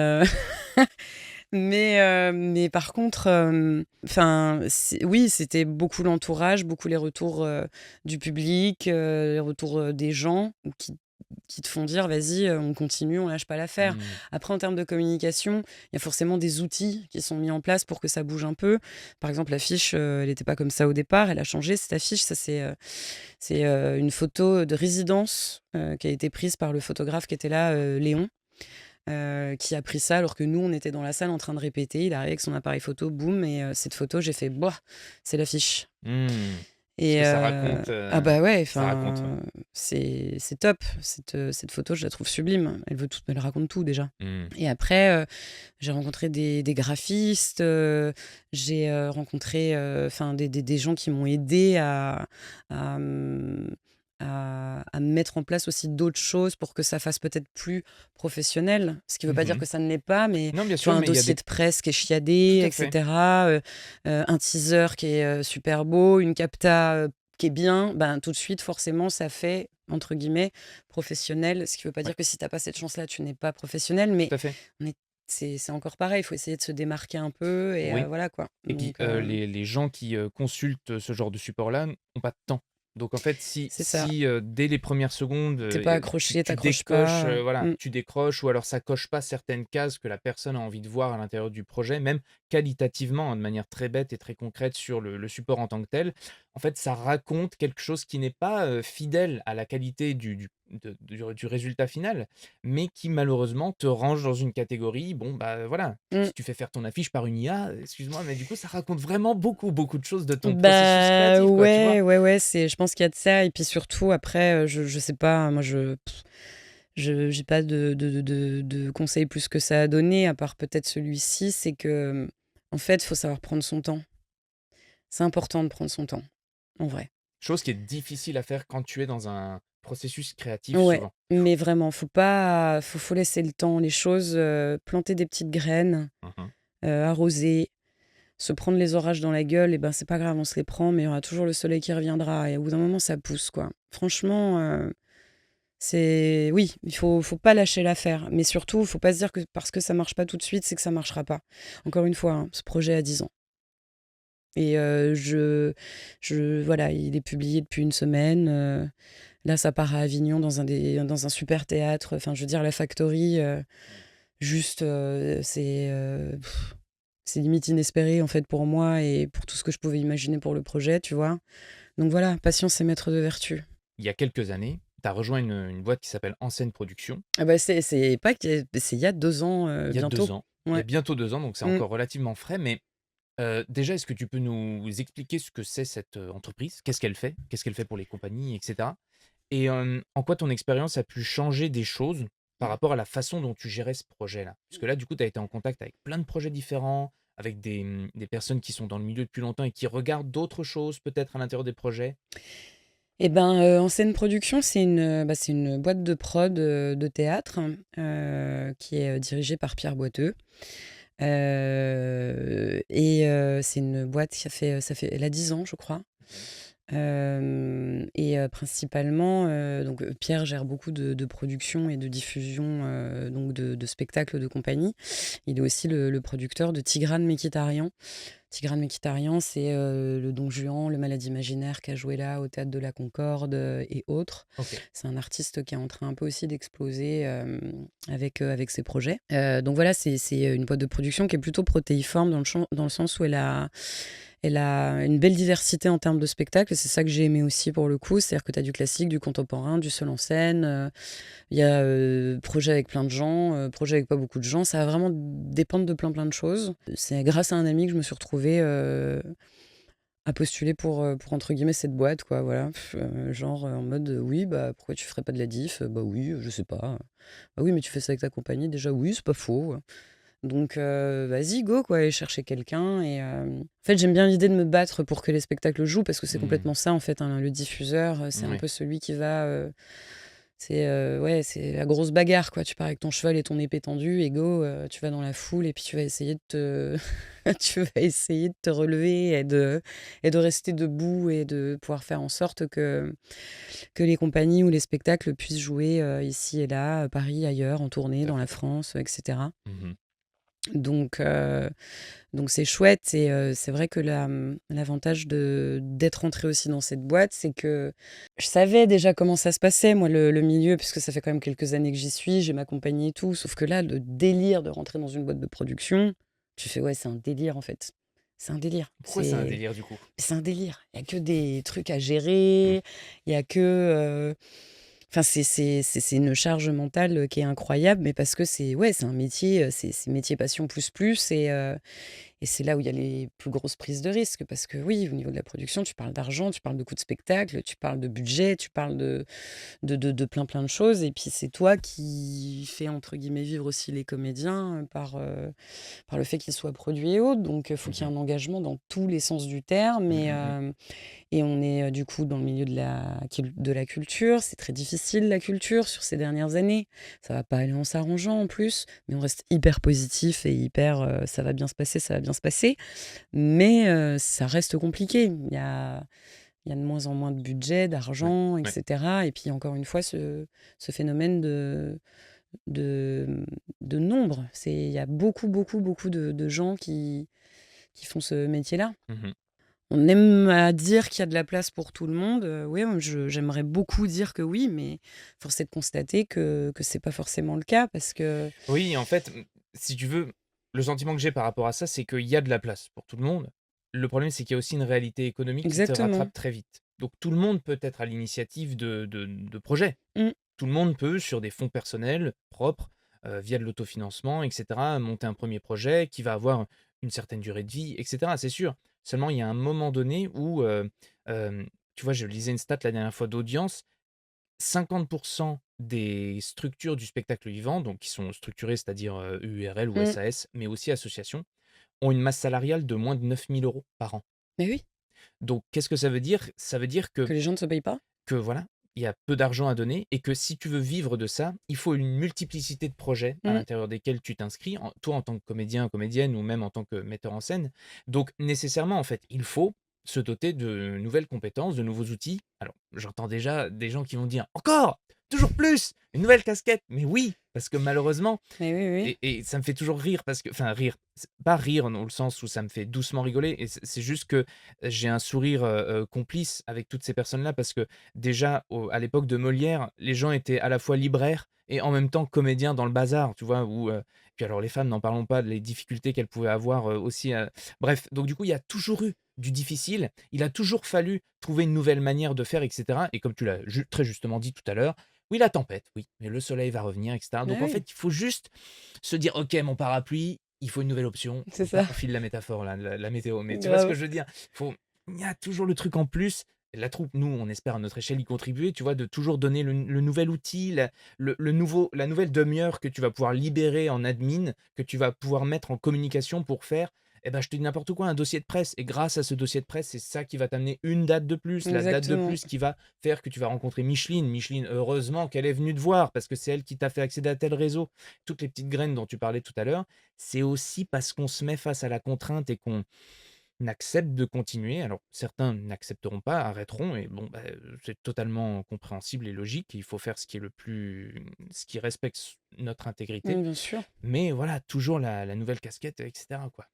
S2: mais par contre, enfin, oui, c'était beaucoup l'entourage, beaucoup les retours, du public, les retours, des gens qui te font dire: «Vas-y, on continue, on lâche pas l'affaire».
S1: Mmh.
S2: Après, en termes de communication, il y a forcément des outils qui sont mis en place pour que ça bouge un peu. Par exemple, l'affiche, elle était pas comme ça au départ, elle a changé cette affiche. Ça, c'est une photo de résidence, qui a été prise par le photographe qui était là, Léon. Qui a pris ça alors que nous, on était dans la salle en train de répéter. Il est arrivé avec son appareil photo, boum, et cette photo, j'ai fait: «Boah, c'est l'affiche».
S1: Mmh. Parce
S2: Et
S1: que ça raconte,
S2: ah bah ouais,
S1: ça raconte, ouais.
S2: enfin, c'est top. Cette photo, je la trouve sublime. Elle raconte tout déjà.
S1: Mmh.
S2: Et après, j'ai rencontré des graphistes, j'ai, rencontré, enfin des gens qui m'ont aidé à, mmh, à mettre en place aussi d'autres choses pour que ça fasse peut-être plus professionnel. Ce qui veut pas dire
S1: Mmh.
S2: que ça ne l'est pas, mais
S1: Non, bien
S2: tu vois,
S1: sûr,
S2: un
S1: mais il y a
S2: dossier
S1: des
S2: de presse qui est
S1: tout
S2: chiadé
S1: à
S2: et
S1: fait.
S2: cetera, un teaser qui est, super beau, une capta, qui est bien, ben, tout de suite, forcément, ça fait, entre guillemets, «professionnel». Ce qui veut pas
S1: Ouais,
S2: dire que si tu as pas cette chance-là, tu n'es pas professionnel, mais
S1: tout à fait.
S2: on est c'est encore pareil, il faut essayer de se démarquer un peu et
S1: Oui.
S2: voilà quoi.
S1: Et puis,
S2: Donc
S1: les gens qui, consultent ce genre de support-là n'ont pas de temps. Donc en fait, si
S2: c'est ça.
S1: si, dès les premières secondes,
S2: Tu pas
S1: tu
S2: accroché,
S1: tu
S2: t'accroches
S1: décoches,
S2: pas,
S1: voilà, tu décroches ou alors ça coche pas certaines cases que la personne a envie de voir à l'intérieur du projet, même qualitativement, hein, de manière très bête et très concrète sur le support en tant que tel. En fait, ça raconte quelque chose qui n'est pas, fidèle à la qualité du résultat final, mais qui malheureusement te range dans une catégorie, bon, bah, voilà,
S2: mmh.
S1: si tu fais faire ton affiche par une IA, excuse-moi, mais du coup, ça raconte vraiment beaucoup, beaucoup de choses de ton processus
S2: Bah,
S1: créatif, quoi, tu vois?
S2: ouais, ouais, ouais, je pense qu'il y a de ça et puis surtout après, je sais pas, moi je j'ai pas de conseils plus que ça à donner à part peut-être celui-ci, c'est que, en fait, il faut savoir prendre son temps. C'est important de prendre son temps, en vrai.
S1: Chose qui est difficile à faire quand tu es dans un processus créatif
S2: Ouais,
S1: souvent.
S2: mais vraiment, faut laisser le temps, les choses, planter des petites graines,
S1: Mmh mh.
S2: arroser, se prendre les orages dans la gueule et ben, c'est pas grave, on se les prend, mais il y aura toujours le soleil qui reviendra et au bout d'un moment, ça pousse, quoi. Franchement, c'est oui, il faut pas lâcher l'affaire, mais surtout, il faut pas se dire que parce que ça marche pas tout de suite, c'est que ça marchera pas. Encore une fois, hein, ce projet a 10 ans et voilà, il est publié depuis une semaine, là, ça part à Avignon dans un super théâtre, enfin, je veux dire la Factory, juste, c'est limite inespéré, en fait, pour moi et pour tout ce que je pouvais imaginer pour le projet, tu vois? Donc voilà, patience est maître de vertu.
S1: Il y a quelques années, tu as rejoint une boîte qui s'appelle Enseigne Production,
S2: Ah bah, c'est pas que c'est il y a 2 ans,
S1: il y a
S2: bientôt.
S1: 2 ans. Il y a
S2: Ouais.
S1: bientôt 2 ans, donc c'est
S2: Mmh.
S1: encore relativement frais, mais déjà, est-ce que tu peux nous expliquer ce que c'est cette, entreprise? Qu'est-ce qu'elle fait? Qu'est-ce qu'elle fait pour les compagnies et cetera? Et en quoi ton expérience a pu changer des choses par rapport à la façon dont tu gérais ce projet-là? Puisque là, du coup, tu as été en contact avec plein de projets différents, avec des personnes qui sont dans le milieu depuis longtemps et qui regardent d'autres choses peut-être à l'intérieur des projets?
S2: Et ben, En Scène Production, c'est une boîte de prod, de théâtre, qui est, dirigée par Pierre Boiteux. C'est une boîte qui a fait, elle a 10 ans, je crois.
S1: OK.
S2: Principalement, donc Pierre gère beaucoup de production et de diffusion, donc de spectacles de compagnie. Il est aussi le producteur de Tigrane Mekhitaryan. Tigran Mkhitaryan, c'est le Don Juan, le Malade imaginaire qui a joué là au Théâtre de la Concorde et autres.
S1: OK.
S2: C'est un artiste qui est en train un peu aussi d'exploser avec ses projets. Donc voilà, c'est une boîte de production qui est plutôt protéiforme dans le sens où elle a une belle diversité en termes de spectacles. Et c'est ça que j'ai aimé aussi pour le coup. C'est-à-dire que tu as du classique, du contemporain, du seul en scène. Il y a projet avec plein de gens, projet avec pas beaucoup de gens. Ça va vraiment dépendre de plein de choses. C'est grâce à un ami que je me suis retrouvée à postuler pour entre guillemets cette boîte, quoi. Voilà. Genre en mode oui, bah pourquoi tu ferais pas de la diff? Bah oui, je sais pas. Bah oui, mais tu fais ça avec ta compagnie déjà, oui, c'est pas faux. Donc vas-y, go, quoi, aller chercher quelqu'un. Et en fait, j'aime bien l'idée de me battre pour que les spectacles jouent parce que c'est
S1: Mmh.
S2: complètement ça, en fait, hein. Le diffuseur, c'est un
S1: Ouais.
S2: peu celui qui va. Ouais, c'est la grosse bagarre, quoi. Tu pars avec ton cheval et ton épée tendue et go, tu vas dans la foule et puis tu vas essayer de te tu vas essayer de te relever et de rester debout et de pouvoir faire en sorte que les compagnies ou les spectacles puissent jouer, ici et là, à Paris, ailleurs, en tournée,
S1: Tout à
S2: dans la
S1: fait.
S2: France, et cetera.
S1: Mmh.
S2: Donc c'est chouette et c'est vrai que l'avantage d'être entrée aussi dans cette boîte, c'est que je savais déjà comment ça se passait, moi, le milieu, puisque ça fait quand même quelques années que j'y suis, j'ai ma compagnie et tout. Sauf que là, le délire de rentrer dans une boîte de production, tu fais: «Ouais, c'est un délire, en fait». C'est un délire.
S1: Pourquoi c'est un délire du coup?
S2: C'est un délire. Il y a que des trucs à
S1: Mmh.
S2: gérer, il y a que, enfin, c'est une charge mentale, qui est incroyable, mais parce que c'est un métier, c'est métier passion plus plus et c'est là où il y a les plus grosses prises de risques. Parce que oui, au niveau de la production, tu parles d'argent, tu parles de coûts de spectacle, tu parles de budget, tu parles de plein de choses. Et puis c'est toi qui fais, entre guillemets, vivre aussi les comédiens par le fait qu'ils soient produits et autres. Donc il faut qu'il y
S1: Mmh.
S2: ait un engagement dans tous les sens du terme.
S1: Mmh mh, mmh.
S2: Et on est du coup dans le milieu de la culture. C'est très difficile la culture sur ces dernières années. Ça va pas aller en s'arrangeant en plus, mais on reste hyper positif et hyper ça va bien se passer, ça va bien se passer. Mais ça reste compliqué. Il y a de moins en moins de budget,
S1: Ouais,
S2: d'argent,
S1: ouais.
S2: etc. Et puis encore une fois, ce phénomène de, de nombre. Il y a beaucoup de gens qui font ce métier-là.
S1: Mmh.
S2: On aime à dire qu'il y a de la place pour tout le monde. Oui, j'aimerais beaucoup dire que oui, mais force est de constater que c'est pas forcément le cas parce que
S1: Oui, en fait, si tu veux, le sentiment que j'ai par rapport à ça, c'est qu'il y a de la place pour tout le monde. Le problème, c'est qu'il y a aussi une réalité économique qui te
S2: exactement.
S1: rattrape très vite. Donc tout le monde peut être à l'initiative de projets.
S2: Mmh.
S1: Tout le monde peut, sur des fonds personnels propres, via de l'autofinancement et cetera, monter un premier projet qui va avoir une certaine durée de vie et cetera, c'est sûr. Seulement, il y a un moment donné où, tu vois, je lisais une stat la dernière fois d'audience, 50 des structures du spectacle vivant, donc qui sont structurées, c'est-à-dire, URL ou
S2: Mmh.
S1: SAS, mais aussi associations, ont une masse salariale de moins de 9 000 € par an.
S2: Mais oui,
S1: Donc qu'est-ce que ça veut dire? Ça veut dire
S2: que les gens ne se payent pas.
S1: que voilà, il y a peu d'argent à donner et que si tu veux vivre de ça, il faut une multiplicité de projets à
S2: Mmh.
S1: l'intérieur desquels tu t'inscris, toi en tant que comédien, comédienne ou même en tant que metteur en scène. Donc nécessairement, en fait, il faut se doter de nouvelles compétences, de nouveaux outils. Alors, j'entends déjà des gens qui vont dire: «Encore! Toujours plus! Une nouvelle casquette!» Mais oui, parce que malheureusement,
S2: Mais oui, oui.
S1: et ça me fait toujours rire parce que enfin rire, c'est pas rire dans le sens où ça me fait doucement rigoler et c'est juste que j'ai un sourire, complice avec toutes ces personnes-là parce que déjà à l'époque de Molière, les gens étaient à la fois libraires et en même temps comédiens dans le bazar, tu vois? Puis alors les femmes, n'en parlons pas, les difficultés qu'elles pouvaient avoir, aussi, bref, donc du coup, il y a toujours eu du difficile. Il a toujours fallu trouver une nouvelle manière de faire et cetera et comme tu l'as très justement dit tout à l'heure, oui, la tempête, oui, mais le soleil va revenir et cetera.
S2: Mais
S1: Donc en
S2: oui,
S1: fait, il faut juste se dire: «OK, mon parapluie, il faut une nouvelle option».
S2: c'est
S1: Pas
S2: ça.
S1: on file la métaphore là, la météo, mais tu vois ce que
S2: Grave.
S1: je veux dire? Faut il y a toujours le truc en plus. La troupe, nous, on espère à notre échelle y contribuer, tu vois? De toujours donner le nouvel outil, la nouvelle demi-heure que tu vas pouvoir libérer en admin, que tu vas pouvoir mettre en communication pour faire, eh ben, je te dis n'importe quoi, un dossier de presse et grâce à ce dossier de presse, c'est ça qui va t'amener une date de plus, la date de
S2: Exactement.
S1: plus qui va faire que tu vas rencontrer Micheline. Micheline, heureusement qu'elle est venue te voir parce que c'est elle qui t'a fait accéder à tel réseau. Toutes les petites graines dont tu parlais tout à l'heure, c'est aussi parce qu'on se met face à la contrainte et qu'on accepte de continuer. Alors certains n'accepteront pas, arrêteront et bon, bah, c'est totalement compréhensible et logique. Il faut faire ce qui respecte notre intégrité.
S2: Bien sûr.
S1: Mais voilà, toujours la nouvelle casquette et cetera, quoi.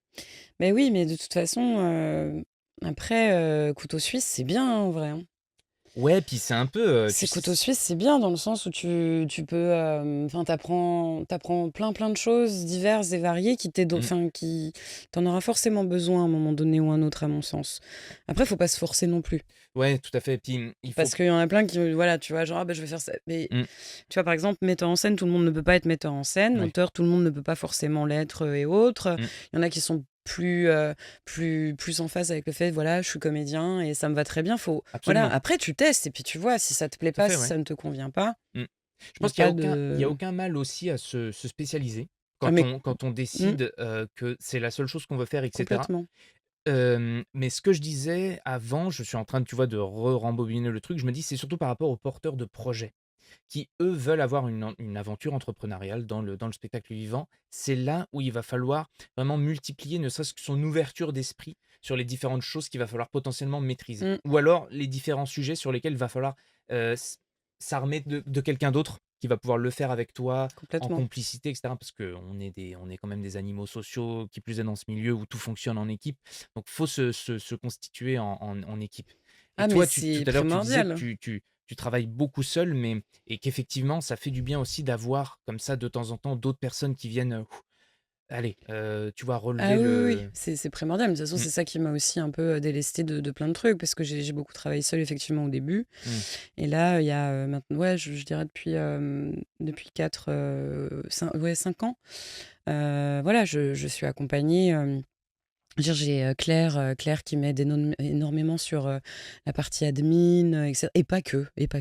S2: Mais oui, mais de toute façon, après, couteau suisse, c'est bien, hein, en vrai, hein.
S1: Ouais, puis c'est un peu,
S2: C'est couteau suisse, c'est bien dans le sens où tu peux, enfin, t'apprends plein de choses diverses et variées qui t'aident
S1: mmh,
S2: enfin, qui t'en auras forcément besoin à un moment donné ou un autre, à mon sens. Après, faut pas se forcer non plus.
S1: ouais, tout à fait. Puis, il faut
S2: Parce qu'il y en a plein qui, voilà, tu vois, genre: «Ah bah, je vais faire ça». Mais
S1: mmh,
S2: tu vois, par exemple, metteur en scène, tout le monde ne peut pas être metteur en scène.
S1: ouais,
S2: Auteur, tout le monde ne peut pas forcément l'être, et autres.
S1: mmh,
S2: Il y en a qui sont plus en phase avec le fait, voilà, je suis comédien et ça me va très bien. Faut voilà,
S1: absolument,
S2: après tu testes et puis tu vois si ça te plaît
S1: tout à
S2: pas,
S1: fait,
S2: si
S1: ouais.
S2: ça ne te convient pas,
S1: Mmh. Je
S2: il y a
S1: pense qu'il y a
S2: pas
S1: aucun
S2: de
S1: mal aussi à se spécialiser
S2: ah
S1: quand
S2: mais
S1: on
S2: mmh,
S1: décide, que c'est la seule chose qu'on veut faire et cetera.
S2: complètement.
S1: Mais ce que je disais avant, je suis en train de, tu vois, de rembobiner le truc, je me dis: «C'est surtout par rapport aux porteurs de projets qui, eux, veulent avoir une aventure entrepreneuriale dans le spectacle vivant». C'est là où il va falloir vraiment multiplier, ne serait-ce que son ouverture d'esprit sur les différentes choses qu'il va falloir potentiellement maîtriser.
S2: Mmh,
S1: Ou alors les différents sujets sur lesquels il va falloir, s'armer de quelqu'un d'autre qui va pouvoir le faire avec toi en
S2: complètement.
S1: complicité et cetera. Parce qu'on est quand même des animaux sociaux, qui plus est dans ce milieu où tout fonctionne en équipe. Donc faut se constituer en équipe. Et
S2: Ah mais
S1: toi, tout
S2: c'est
S1: à l'heure, tu disais que
S2: primordial.
S1: tu travailles beaucoup seul, mais et qu'effectivement, ça fait du bien aussi d'avoir comme ça, de temps en temps, d'autres personnes qui viennent, allez, tu vois,
S2: Ah
S1: relever
S2: oui, oui, oui,
S1: le
S2: c'est primordial. De toute façon,
S1: mmh,
S2: c'est ça qui m'a aussi un peu, délestée de plein de trucs parce que j'ai beaucoup travaillé seule effectivement au début
S1: mmh,
S2: et là, il y a, maintenant ouais, je dirais depuis 4 5 ans, voilà, je suis accompagnée, je veux dire Claire qui m'aide énormément sur, la partie admin, et cetera et pas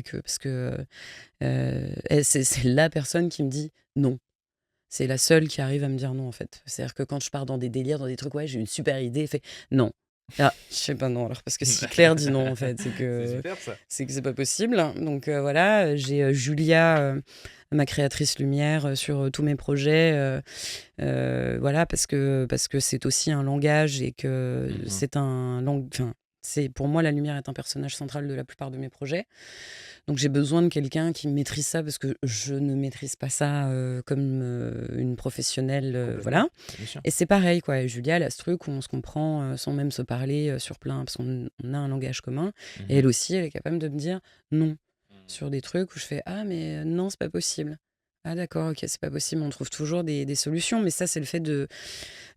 S2: que parce que, elle c'est la personne qui me dit: «Non». C'est la seule qui arrive à me dire non, en fait. C'est-à-dire que quand je pars dans des délires, dans des trucs: «Ouais, j'ai une super idée», elle fait: «Non». Ah, je fais: «Bah, non alors» parce que si Claire dit non, en fait,
S1: c'est super ça.
S2: c'est que c'est pas possible. Donc voilà, j'ai, Julia, ma créatrice lumière, sur, tous mes projets, voilà, parce que c'est aussi un langage et que
S1: Mmh.
S2: c'est un lang enfin, c'est pour moi, la lumière est un personnage central de la plupart de mes projets. Donc j'ai besoin de quelqu'un qui maîtrise ça parce que je ne maîtrise pas ça, comme, une professionnelle,
S1: Complètement,
S2: voilà.
S1: bien sûr.
S2: Et c'est pareil quoi et Julia, elle a ce truc où on se comprend, sans même se parler, sur plein parce qu'on a un langage commun et
S1: Mmh.
S2: elle aussi, elle est capable de me dire non
S1: Mmh.
S2: sur des trucs où je fais: «Ah mais, non, c'est pas possible». «Ah d'accord, OK, c'est pas possible». On trouve toujours des solutions mais ça, c'est le fait de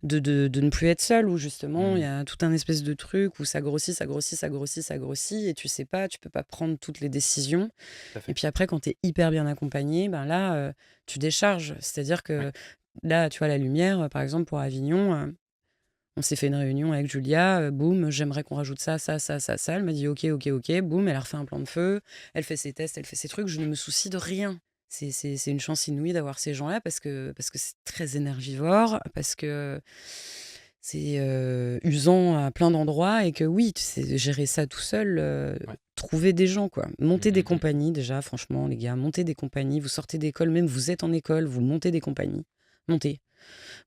S2: ne plus être seule où justement il y
S1: Mmh.
S2: a tout un espèce de truc où ça grossit, ça grossit, ça grossit, ça grossit et tu sais pas, tu peux pas prendre toutes les décisions
S1: Tout à
S2: et
S1: fait.
S2: puis après quand tu es hyper bien accompagné, ben là, tu décharges. C'est-à-dire
S1: Ouais.
S2: que là, tu vois la lumière, par exemple pour Avignon, on s'est fait une réunion avec Julia, boum, j'aimerais qu'on rajoute ça, ça, ça, ça, ça. Elle m'a dit: «OK, OK, OK». Boum, elle a refait un plan de feu, elle fait ses tests, elle fait ses trucs, je ne me soucie de rien. C'est une chance inouïe d'avoir ces gens-là parce que c'est très énergivore, parce que c'est, usant à plein d'endroits et que oui, tu sais gérer ça tout seul,
S1: Ouais.
S2: trouver des gens, quoi.
S1: Mmh,
S2: Monter des
S1: mmh, mmh, mmh.
S2: compagnies déjà, franchement les gars, montez des compagnies, vous sortez d'école, même vous êtes en école, vous montez des compagnies. Montez.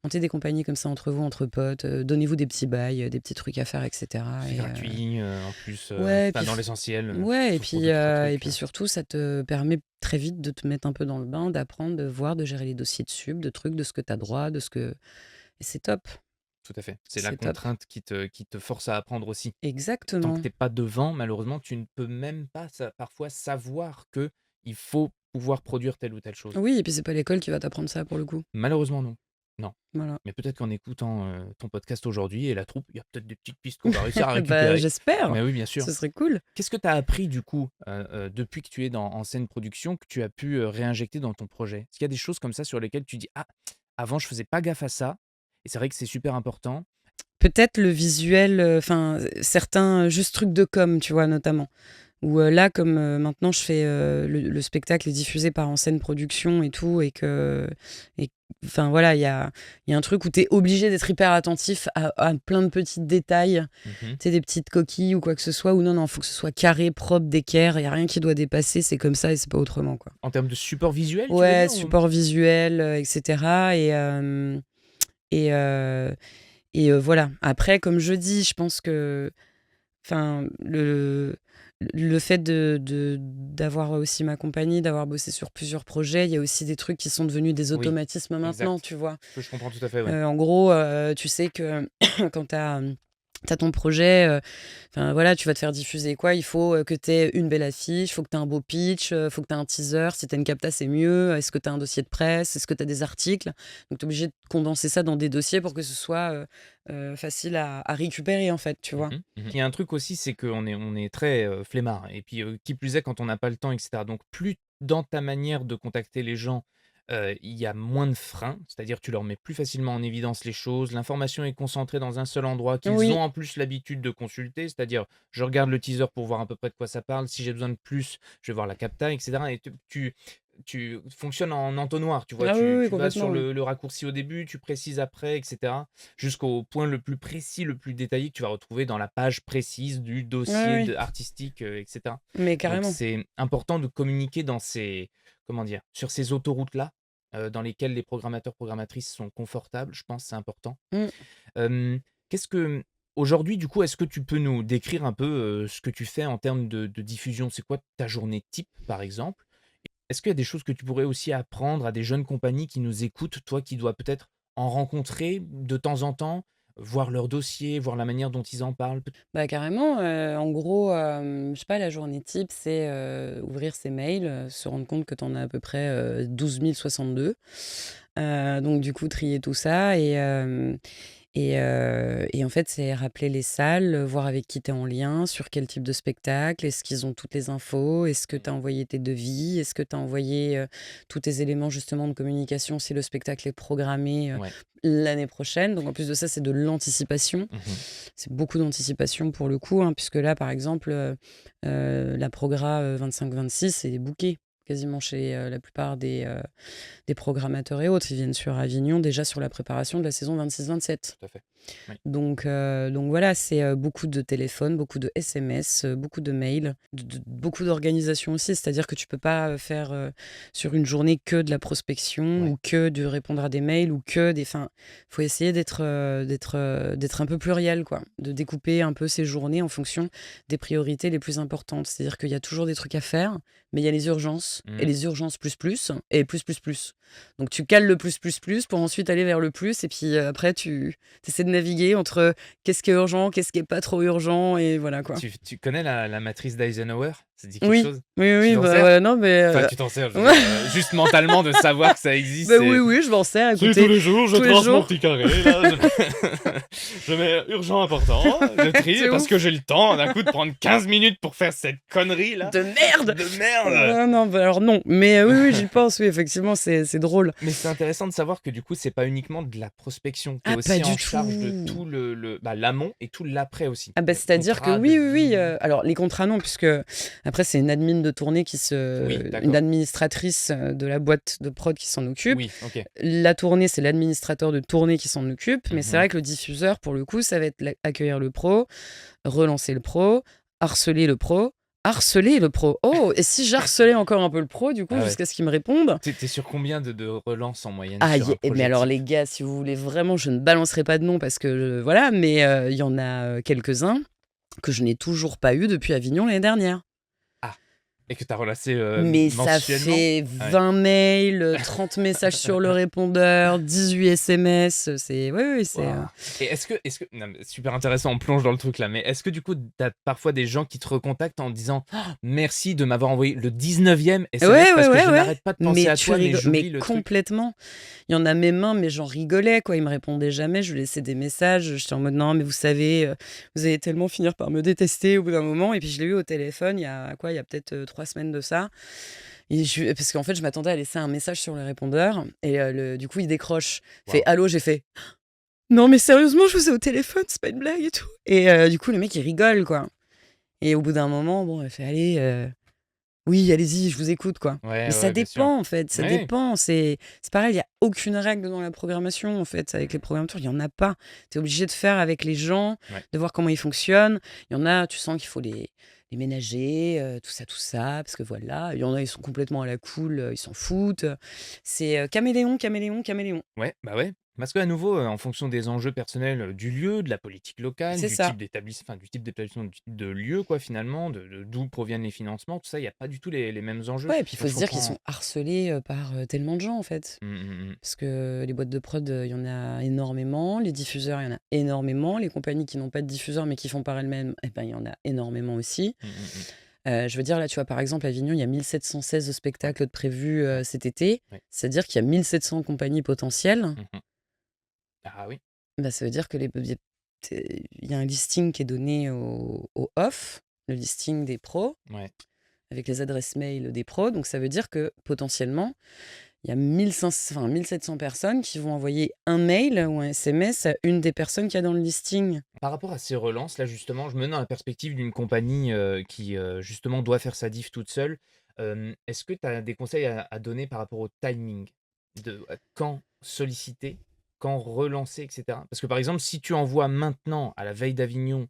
S2: Montez des compagnies comme ça entre vous, entre potes, donnez-vous des petits bails, des petits trucs à faire et cetera
S1: C'est gratuit, en plus,
S2: ouais et
S1: enfin
S2: puis
S1: dans
S2: f
S1: l'essentiel,
S2: ouais
S1: sauf pour 2-3
S2: et
S1: trucs,
S2: puis surtout ça te permet très vite de te mettre un peu dans le bain, d'apprendre, de voir, de gérer les dossiers de sub, de trucs, de ce que tu as droit, de ce que et
S1: tout à fait. C'est la
S2: c'est top.
S1: contrainte qui te force à apprendre aussi. Tant que
S2: Exactement.
S1: tu es pas devant, malheureusement, tu ne peux même pas parfois savoir que il faut pouvoir produire telle ou telle chose.
S2: Oui et puis c'est pas l'école qui va t'apprendre ça pour le coup.
S1: Malheureusement non. Non.
S2: Voilà.
S1: Mais peut-être qu'en écoutant, ton podcast aujourd'hui et la troupe, il y a peut-être des petites pistes qu'on va réussir à
S2: Bah,
S1: récupérer.
S2: j'espère,
S1: Mais oui, bien sûr.
S2: ce serait cool.
S1: Qu'est-ce que tu as appris du coup, depuis que tu es en scène production, que tu as pu, réinjecter dans ton projet? Est-ce qu'il y a des choses comme ça sur lesquelles tu dis: «Ah, avant je faisais pas gaffe à ça et c'est vrai que c'est super important».
S2: Peut-être le visuel, enfin, certains, juste trucs de com, tu vois? Notamment. Où, là, comme, maintenant je fais, le spectacle est diffusé par En Scène Production et tout et enfin voilà, il y a un truc où tu es obligé d'être hyper attentif à plein de petits détails,
S1: Mmh.
S2: tu sais, des petites coquilles ou quoi que ce soit, ou non, non, faut que ce soit carré, propre, d'équerre, il y a rien qui doit dépasser, c'est comme ça et c'est pas autrement, quoi.
S1: En termes de support visuel, tu veux
S2: Ouais,
S1: dire ou?
S2: support visuel, et cetera et heu voilà. Après, comme je dis, je pense que enfin, le fait d'avoir aussi m'accompagné, d'avoir bossé sur plusieurs projets, il y a aussi des trucs qui sont devenus des
S1: Oui,
S2: automatismes maintenant,
S1: exact.
S2: tu vois?
S1: Je comprends tout à fait, ouais.
S2: En gros, tu sais que quand tu as ton projet, enfin voilà, tu vas te faire diffuser quoi, il faut, que tu aies une belle affiche, il faut que tu aies un beau pitch, faut que tu aies un teaser. Si tu as une capta, c'est mieux. Est-ce que tu as un dossier de presse? Est-ce que tu as des articles? Donc tu es obligé de condenser ça dans des dossiers pour que ce soit, facile à récupérer en fait, tu vois?
S1: Il y a un truc aussi, c'est qu'on est très, flemmard et puis, qui plus est quand on n'a pas le temps et cetera. Donc plus dans ta manière de contacter les gens, il y a moins de freins, c'est-à-dire tu leur mets plus facilement en évidence les choses, l'information est concentrée dans un seul endroit qu'ils
S2: Oui,
S1: ont en plus l'habitude de consulter, c'est-à-dire je regarde le teaser pour voir à peu près de quoi ça parle, si j'ai besoin de plus, je vais voir la capta et cetera et tu fonctionnes en entonnoir, tu vois?
S2: ah oui,
S1: Tu
S2: oui, oui,
S1: tu vas
S2: complètement,
S1: sur
S2: oui.
S1: le raccourci au début, tu précises après et cetera. Jusqu'au point le plus précis, le plus détaillé que tu vas retrouver dans la page précise du
S2: Ouais, ouais,
S1: dossier
S2: oui,
S1: artistique, et cetera.
S2: mais
S1: Donc
S2: carrément.
S1: c'est important de communiquer dans ces comment dire? Sur ces autoroutes-là, dans lesquelles les programmateurs, programmatrices sont confortables, je pense, c'est important.
S2: Mmh.
S1: Hem, qu'est-ce que aujourd'hui, du coup, est-ce que tu peux nous décrire un peu, ce que tu fais en termes de diffusion? C'est quoi ta journée type, par exemple? Est-ce qu'il y a des choses que tu pourrais aussi apprendre à des jeunes compagnies qui nous écoutent, toi qui dois peut-être en rencontrer de temps en temps, voir leur dossier, voir la manière dont ils en parlent peut
S2: Bah, carrément, en gros, je sais pas, la journée type, c'est, ouvrir ses mails, se rendre compte que tu en as à peu près, 12 062. Donc du coup, trier tout ça et en fait, c'est rappeler les salles, voir avec qui tu es en lien, sur quel type de spectacle, est-ce qu'ils ont toutes les infos, est-ce que tu as envoyé tes devis, est-ce que tu as envoyé, tous tes éléments justement de communication si le spectacle est programmé,
S1: ouais.
S2: l'année prochaine. Donc en plus de ça, c'est de l'anticipation.
S1: Mmh.
S2: C'est beaucoup d'anticipation pour le coup, hein, puisque là, par exemple, la progra, 25-26 est bookée quasiment chez, la plupart des programmateurs et autres. Ils viennent sur Avignon déjà sur la préparation de la saison 26-27.
S1: Tout à fait. Oui.
S2: Donc voilà, c'est, beaucoup de téléphones, beaucoup de SMS, beaucoup de mails, beaucoup d'organisation aussi. C'est-à-dire que tu peux pas, faire, sur une journée que de la prospection
S1: Ouais.
S2: ou que de répondre à des mails ou que des enfin, faut essayer d'être un peu pluriel, quoi. De découper un peu ses journées en fonction des priorités les plus importantes. C'est-à-dire qu'il y a toujours des trucs à faire, mais il y a les urgences et
S1: Mmh.
S2: les urgences plus plus et plus plus plus. Donc tu cales le plus plus plus pour ensuite aller vers le plus et puis, après tu essaies de naviguer entre qu'est-ce qui est urgent, qu'est-ce qui est pas trop urgent et voilà quoi.
S1: Tu connais la matrice d'Eisenhower? Ça te dit quelque
S2: Oui,
S1: chose?
S2: oui,
S1: Tu
S2: oui,
S1: t'en
S2: bah,
S1: sers?
S2: ouais, non mais,
S1: Enfin, tu t'en sers, je veux
S2: ouais,
S1: dire, juste mentalement de savoir que ça existe,
S2: bah, oui,
S1: c'est
S2: oui, je m'en sers,
S1: si tous
S2: écoutez,
S1: les jours je
S2: tous les
S1: trace mon
S2: jours.
S1: petit carré là, je mets urgent, important, je trie
S2: C'est
S1: parce que
S2: ouf.
S1: j'ai le temps d'un coup de prendre 15 minutes pour faire cette connerie là,
S2: De merde!
S1: de merde!
S2: Non, bah, alors non, mais, oui, oui, j'y pense, oui, effectivement, c'est drôle.
S1: Mais c'est intéressant de savoir que du coup, c'est pas uniquement de la prospection. Tu es
S2: Ah, pas
S1: aussi en
S2: du
S1: charge de
S2: tout!
S1: tout l'amont et tout l'après aussi.
S2: Ah bah, c'est-à-dire que
S1: Contrat,
S2: oui, oui, oui,
S1: devis.
S2: alors les contrats non, puisque après c'est une admin de tournée
S1: Oui,
S2: une
S1: d'accord.
S2: administratrice, de la boîte de prod qui s'en occupe.
S1: Oui, OK.
S2: La tournée, c'est l'administrateur de tournée qui s'en occupe, mais c'est
S1: Mmh.
S2: vrai que le diffuseur, pour le coup, ça va être accueillir le pro, relancer le pro, harceler le pro, harceler le pro. Oh, et si j'harcelais encore un peu le pro, du coup,
S1: Ah ouais.
S2: jusqu'à ce qu'il me réponde.
S1: Tu es sur combien de relances en moyenne
S2: Ah,
S1: sur un
S2: mais
S1: projet
S2: alors
S1: type?
S2: les gars, si vous voulez vraiment, je ne balancerai pas de nom parce que voilà, mais il y en a quelques-uns que je n'ai toujours pas eu depuis Avignon l'année dernière.
S1: Ah! Et que tu as relancé,
S2: Mais ça
S1: mensuellement?
S2: fait
S1: Ah ouais.
S2: 20 mails, 30 messages sur le répondeur, 18 SMS, c'est oui, oui, c'est,
S1: Waouh! Et est-ce que non, mais super intéressant, on plonge dans le truc là, mais est-ce que du coup, tu as parfois des gens qui te recontactent en disant: «Ah, merci de m'avoir envoyé le 19e
S2: ouais,
S1: SMS
S2: ouais,
S1: parce que
S2: ouais,
S1: je
S2: ouais,
S1: n'arrête pas de penser
S2: mais
S1: à
S2: tu
S1: toi, mais
S2: rigoles, mais
S1: j'oublie le truc»?
S2: complètement. Il y en a même un, mais j'en rigolais, quoi, il me répondait jamais, je lui laissais des messages, j'étais en mode: «Non, mais vous savez, vous allez tellement finir par me détester au bout d'un moment» et puis je l'ai eu au téléphone il y a quoi? Il y a peut-être, 3 semaines de ça et parce qu'en fait, je m'attendais à laisser un message sur le répondeur et du coup, il décroche, il fait:
S1: Waouh!
S2: «Allô?» J'ai fait: «Non, mais sérieusement, je vous ai au téléphone, c'est pas une blague et tout» et du coup, le mec, il rigole, quoi et au bout d'un moment, bon, elle fait: «Allez, oui, allez-y, je vous écoute, quoi». Mais
S1: Ouais,
S2: ça
S1: ouais, bien sûr.
S2: dépend, en fait, ça
S1: Oui,
S2: dépend. C'est pareil, il y a aucune règle dans la programmation, en fait, avec les programmateurs, il y en a pas. Tu es obligé de faire avec les gens,
S1: ouais.
S2: de voir comment ils fonctionnent. Il y en a, tu sens qu'il faut les ménager, tout ça, parce que voilà. Il y en a, ils sont complètement à la cool, ils s'en foutent. C'est, caméléon, caméléon, caméléon.
S1: Ouais, bah ouais. Parce qu'à nouveau, en fonction des enjeux personnels, du lieu, de la politique locale,
S2: C'est
S1: du
S2: ça.
S1: type d'établissement, du type d'établissement, du type de lieu quoi finalement, de d'où proviennent les financements, tout ça, il y a pas du tout les mêmes enjeux.
S2: Ouais, et puis il faut
S1: Donc
S2: se
S1: je
S2: dire qu'ils
S1: comprends.
S2: sont harcelés, par, tellement de gens, en fait.
S1: Mmh, mmh mh.
S2: Parce que les boîtes de prod, il y en a énormément, les diffuseurs, il y en a énormément, les compagnies qui n'ont pas de diffuseurs, mais qui font par elles-mêmes, eh ben, il y en a énormément aussi.
S1: Mmh, mmh mh.
S2: Je veux dire, là, tu vois, par exemple, à Avignon, il y a 1 716
S1: Ouais,
S2: spectacles de prévus,
S1: ouais,
S2: cet été.
S1: ouais.
S2: C'est-à-dire qu'il y a 1 700 compagnies potentielles.
S1: Mmh mh. Ah oui.
S2: Bah, ça veut dire que il y a un listing qui est donné au off, le listing des pros,
S1: Ouais.
S2: avec les adresses mail des pros. Donc ça veut dire que, potentiellement, il y a 1 700 personnes qui vont envoyer un mail ou un SMS à une des personnes qu'il y a dans le listing.
S1: Par rapport à ces relances là justement, je me mets dans la perspective d'une compagnie, qui, justement doit faire sa diff toute seule. Est-ce que tu as des conseils à donner par rapport au timing? Quand solliciter, quand relancer et cetera? Parce que par exemple, si tu envoies maintenant à la veille d'Avignon,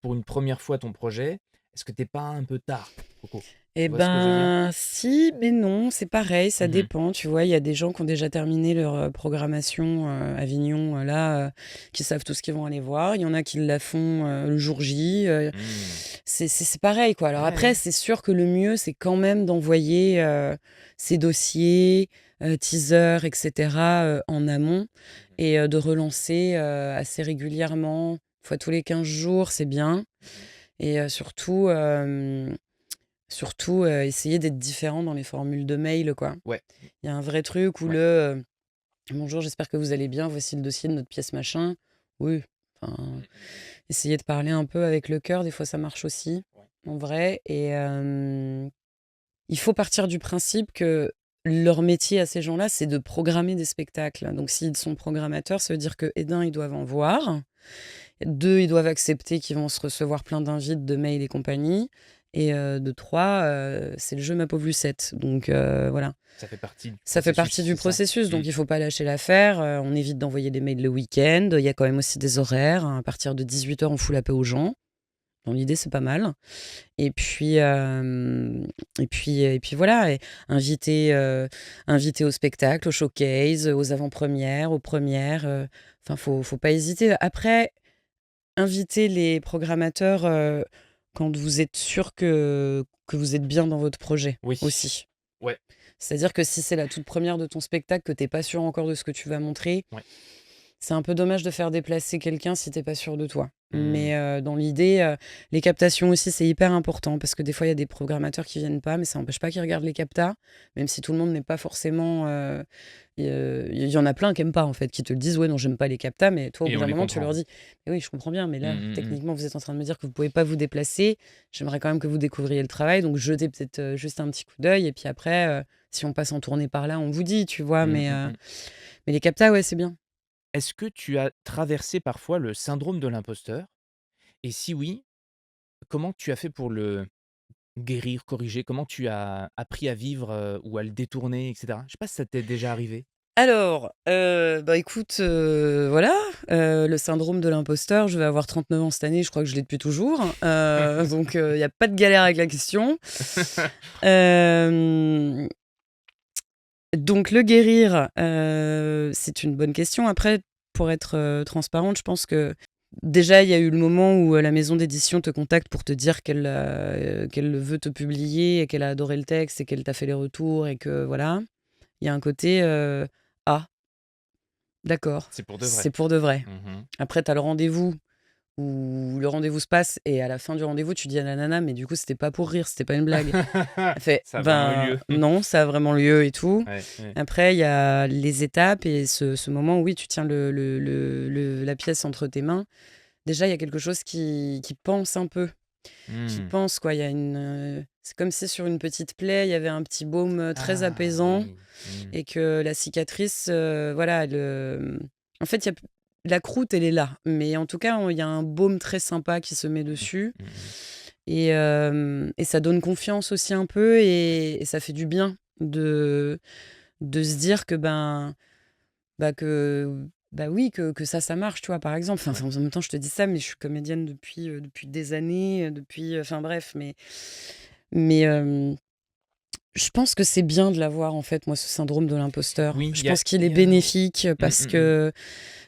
S1: pour une première fois ton projet, est-ce que tu es pas un peu tard, Coco?
S2: Eh
S1: Tu vois ce que je veux dire?
S2: ben, si, mais non, c'est pareil, ça
S1: Mmh.
S2: dépend. Tu vois, il y a des gens qui ont déjà terminé leur programmation Avignon, là, qui savent tout ce qu'ils vont aller voir. Il y en a qui la font le jour J.
S1: Mmh.
S2: C'est pareil, quoi. Alors
S1: Ouais,
S2: après,
S1: ouais.
S2: c'est sûr que le mieux, c'est quand même d'envoyer ces dossiers, teasers, etc., en amont
S1: Mmh.
S2: et de relancer assez régulièrement. Une fois tous les 15 jours, c'est bien.
S1: Mmh.
S2: Et surtout, essayer d'être différent dans les formules de mail, quoi.
S1: Ouais,
S2: Il y a un vrai truc où
S1: ouais.
S2: «Bonjour, j'espère que vous allez bien, voici le dossier de notre pièce machin». Oui, enfin,
S1: Mmh, mmh mh.
S2: essayer de parler un peu avec le cœur, des fois ça marche aussi,
S1: Ouais.
S2: en vrai. Et il faut partir du principe que leur métier à ces gens-là, c'est de programmer des spectacles. Donc s'ils sont programmateurs, ça veut dire que, d'un, ils doivent en voir, 2, ils doivent accepter qu'ils vont se recevoir plein d'invites, de mails et compagnie, et de 3, c'est le jeu ma pauvre Lucette. Donc voilà.
S1: Ça fait partie du
S2: Ça fait
S1: processus,
S2: partie du
S1: c'est ça?
S2: processus,
S1: Mmh.
S2: donc il faut pas lâcher l'affaire, on évite d'envoyer des mails le week-end. Il y a quand même aussi des horaires, hein. À partir de 18 h, on fout la paix aux gens. Dans l'idée, c'est pas mal. Et puis, voilà, et inviter au spectacle, au showcase, aux avant-premières, aux premières, enfin, faut pas hésiter. Après, inviter les programmateurs, quand vous êtes sûr que vous êtes bien dans votre projet,
S1: Oui.
S2: aussi.
S1: Ouais,
S2: C'est-à-dire que si c'est la toute première de ton spectacle, que tu es pas sûr encore de ce que tu vas montrer,
S1: ouais.
S2: c'est un peu dommage de faire déplacer quelqu'un si tu pas sûr de toi.
S1: Mmh.
S2: Mais dans l'idée, les captations aussi, c'est hyper important parce que des fois, il y a des programmateurs qui viennent pas, mais ça n'empêche pas qu'ils regardent les captas, même si tout le monde n'est pas forcément, il y en a plein qui aiment pas, en fait, qui te le disent: «Ouais, non, j'aime pas les captas», mais toi, au
S1: Et
S2: bout
S1: on
S2: d'un
S1: les
S2: moment, tu
S1: comprend,
S2: leur
S1: ouais.
S2: dis: «Mais oui, je comprends bien, mais
S1: Mmh,
S2: là,
S1: mmh mh.
S2: techniquement, vous êtes en train de me dire que vous pouvez pas vous déplacer. J'aimerais quand même que vous découvriez le travail, donc jetez peut-être, juste un petit coup d'œil et puis après, si on passe en tournée par là, on vous dit», tu vois?
S1: Mmh, mmh mh.
S2: Mais les captas, ouais, c'est bien.
S1: Est-ce que tu as traversé parfois le syndrome de l'imposteur? Et si oui, comment tu as fait pour le guérir, corriger? Comment tu as appris à vivre, ou à le détourner et cetera? Je sais pas si ça t'est déjà arrivé?
S2: Alors, bah, écoute, voilà, le syndrome de l'imposteur, je vais avoir 39 ans cette année, je crois que je l'ai depuis toujours, donc il y a pas de galère avec la question. Hem, donc le guérir, c'est une bonne question. Après, pour être, transparente, je pense que déjà, il y a eu le moment où, la maison d'édition te contacte pour te dire qu'elle veut te publier et qu'elle a adoré le texte et qu'elle t'a fait les retours et que voilà. Il y a un côté, «Ah, d'accord,
S1: C'est pour de vrai.
S2: c'est pour de vrai».
S1: Mmh.
S2: Après, tu as le rendez-vous où le rendez-vous se passe et à la fin du rendez-vous, tu dis à la nana: «Mais du coup, c'était pas pour rire, c'était pas une blague». Elle fait:
S1: Ça a vraiment eu
S2: «Ben,
S1: lieu.
S2: non, ça a vraiment lieu et tout».
S1: Ouais, ouais.
S2: Après, il y a les étapes et ce moment où oui, tu tiens la pièce entre tes mains. Déjà, il y a quelque chose qui pense un peu, qui
S1: Mmh.
S2: pense, quoi. Il y a c'est comme si sur une petite plaie, il y avait un petit baume, très
S1: Ah
S2: apaisant.
S1: oui. Mmh.
S2: Et que la cicatrice, voilà, en fait, il y a p la croûte, elle est là, mais en tout cas, il y a un baume très sympa qui se met
S1: Mmh mh.
S2: dessus.
S1: Mmh mh.
S2: Et ça donne confiance aussi un peu et ça fait du bien de se dire que, oui, que ça marche, tu vois? Par exemple,
S1: Ouais.
S2: enfin, en même temps, je te dis ça, mais je suis comédienne depuis des années, enfin bref, mais Je pense que c'est bien de l'avoir, en fait, moi, ce syndrome de l'imposteur.
S1: Oui,
S2: Je pense qu'il est bénéfique parce
S1: mmh, mmh.
S2: que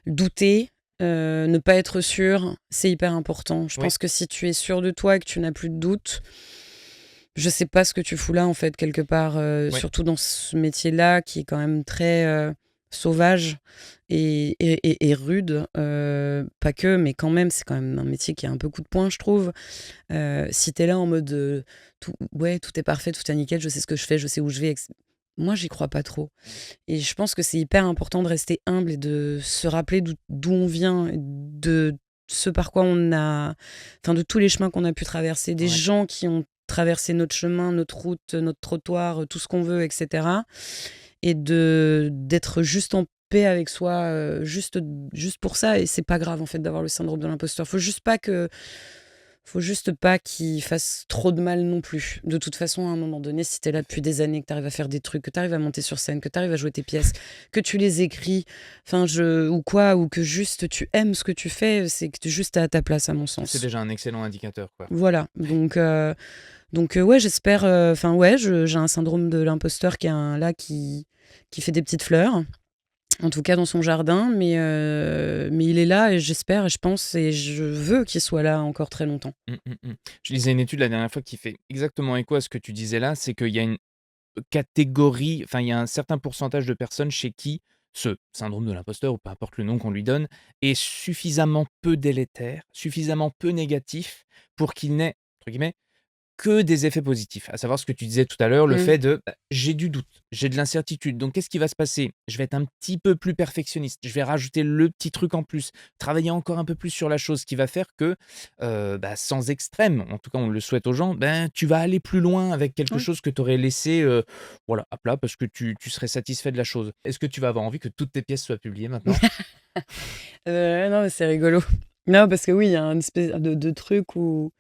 S2: douter, ne pas être sûr, c'est hyper important. Je
S1: Oui,
S2: pense que si tu es sûr de toi et que tu n'as plus de doute, je sais pas ce que tu fous là, en fait, quelque part,
S1: oui,
S2: surtout dans ce métier-là qui est quand même très, sauvage et rude, pas que, mais quand même, c'est quand même un métier qui a un peu coup de poing, je trouve. Si tu es là en mode, tout ouais, tout est parfait, tout est nickel, je sais ce que je fais, je sais où je vais, moi, j'y crois pas trop et je pense que c'est hyper important de rester humble et de se rappeler d'où on vient, et de ce par quoi on a enfin, de tous les chemins qu'on a pu traverser, des
S1: ouais.
S2: gens qui ont traversé notre chemin, notre route, notre trottoir, tout ce qu'on veut et cetera et d'être juste en paix avec soi, juste pour ça et c'est pas grave, en fait, d'avoir le syndrome de l'imposteur. Faut juste pas qu'il fasse trop de mal non plus. De toute façon, à un moment donné, si t'es là
S1: Tout à fait.
S2: depuis des années, que t'arrives à faire des trucs, que t'arrives à monter sur scène, que t'arrives à jouer tes pièces, que tu les écris, enfin, ou quoi, ou que juste tu aimes ce que tu fais, c'est que tu juste à ta place, à mon
S1: C'est
S2: sens.
S1: déjà un excellent indicateur, quoi.
S2: Voilà. Ouais, j'espère. Enfin, ouais, j'ai un syndrome de l'imposteur là qui fait des petites fleurs. En tout cas dans son jardin, mais il est là et j'espère et je pense et je veux qu'il soit là encore très longtemps.
S1: Mmh, mmh, mmh. Je lisais une étude la dernière fois qui fait exactement écho à ce que tu disais là, c'est qu'il y a une catégorie, enfin, il y a un certain pourcentage de personnes chez qui ce syndrome de l'imposteur ou peu importe le nom qu'on lui donne, est suffisamment peu délétère, suffisamment peu négatif pour qu'il n'ait, entre guillemets, que des effets positifs. À savoir ce que tu disais tout à l'heure, le
S2: Mmh.
S1: fait de, bah, j'ai du doute, j'ai de l'incertitude, donc qu'est-ce qui va se passer? Je vais être un petit peu plus perfectionniste, je vais rajouter le petit truc en plus, travailler encore un peu plus sur la chose, qui va faire que, bah, sans extrême, en tout cas on le souhaite aux gens, ben, tu vas aller plus loin avec quelque
S2: Ouais.
S1: chose que tu aurais laissé, voilà, à plat parce que tu serais satisfait de la chose. Est-ce que tu vas avoir envie que toutes tes pièces soient publiées maintenant?
S2: Non, mais c'est rigolo. Non, parce que oui, il y a un espèce de truc où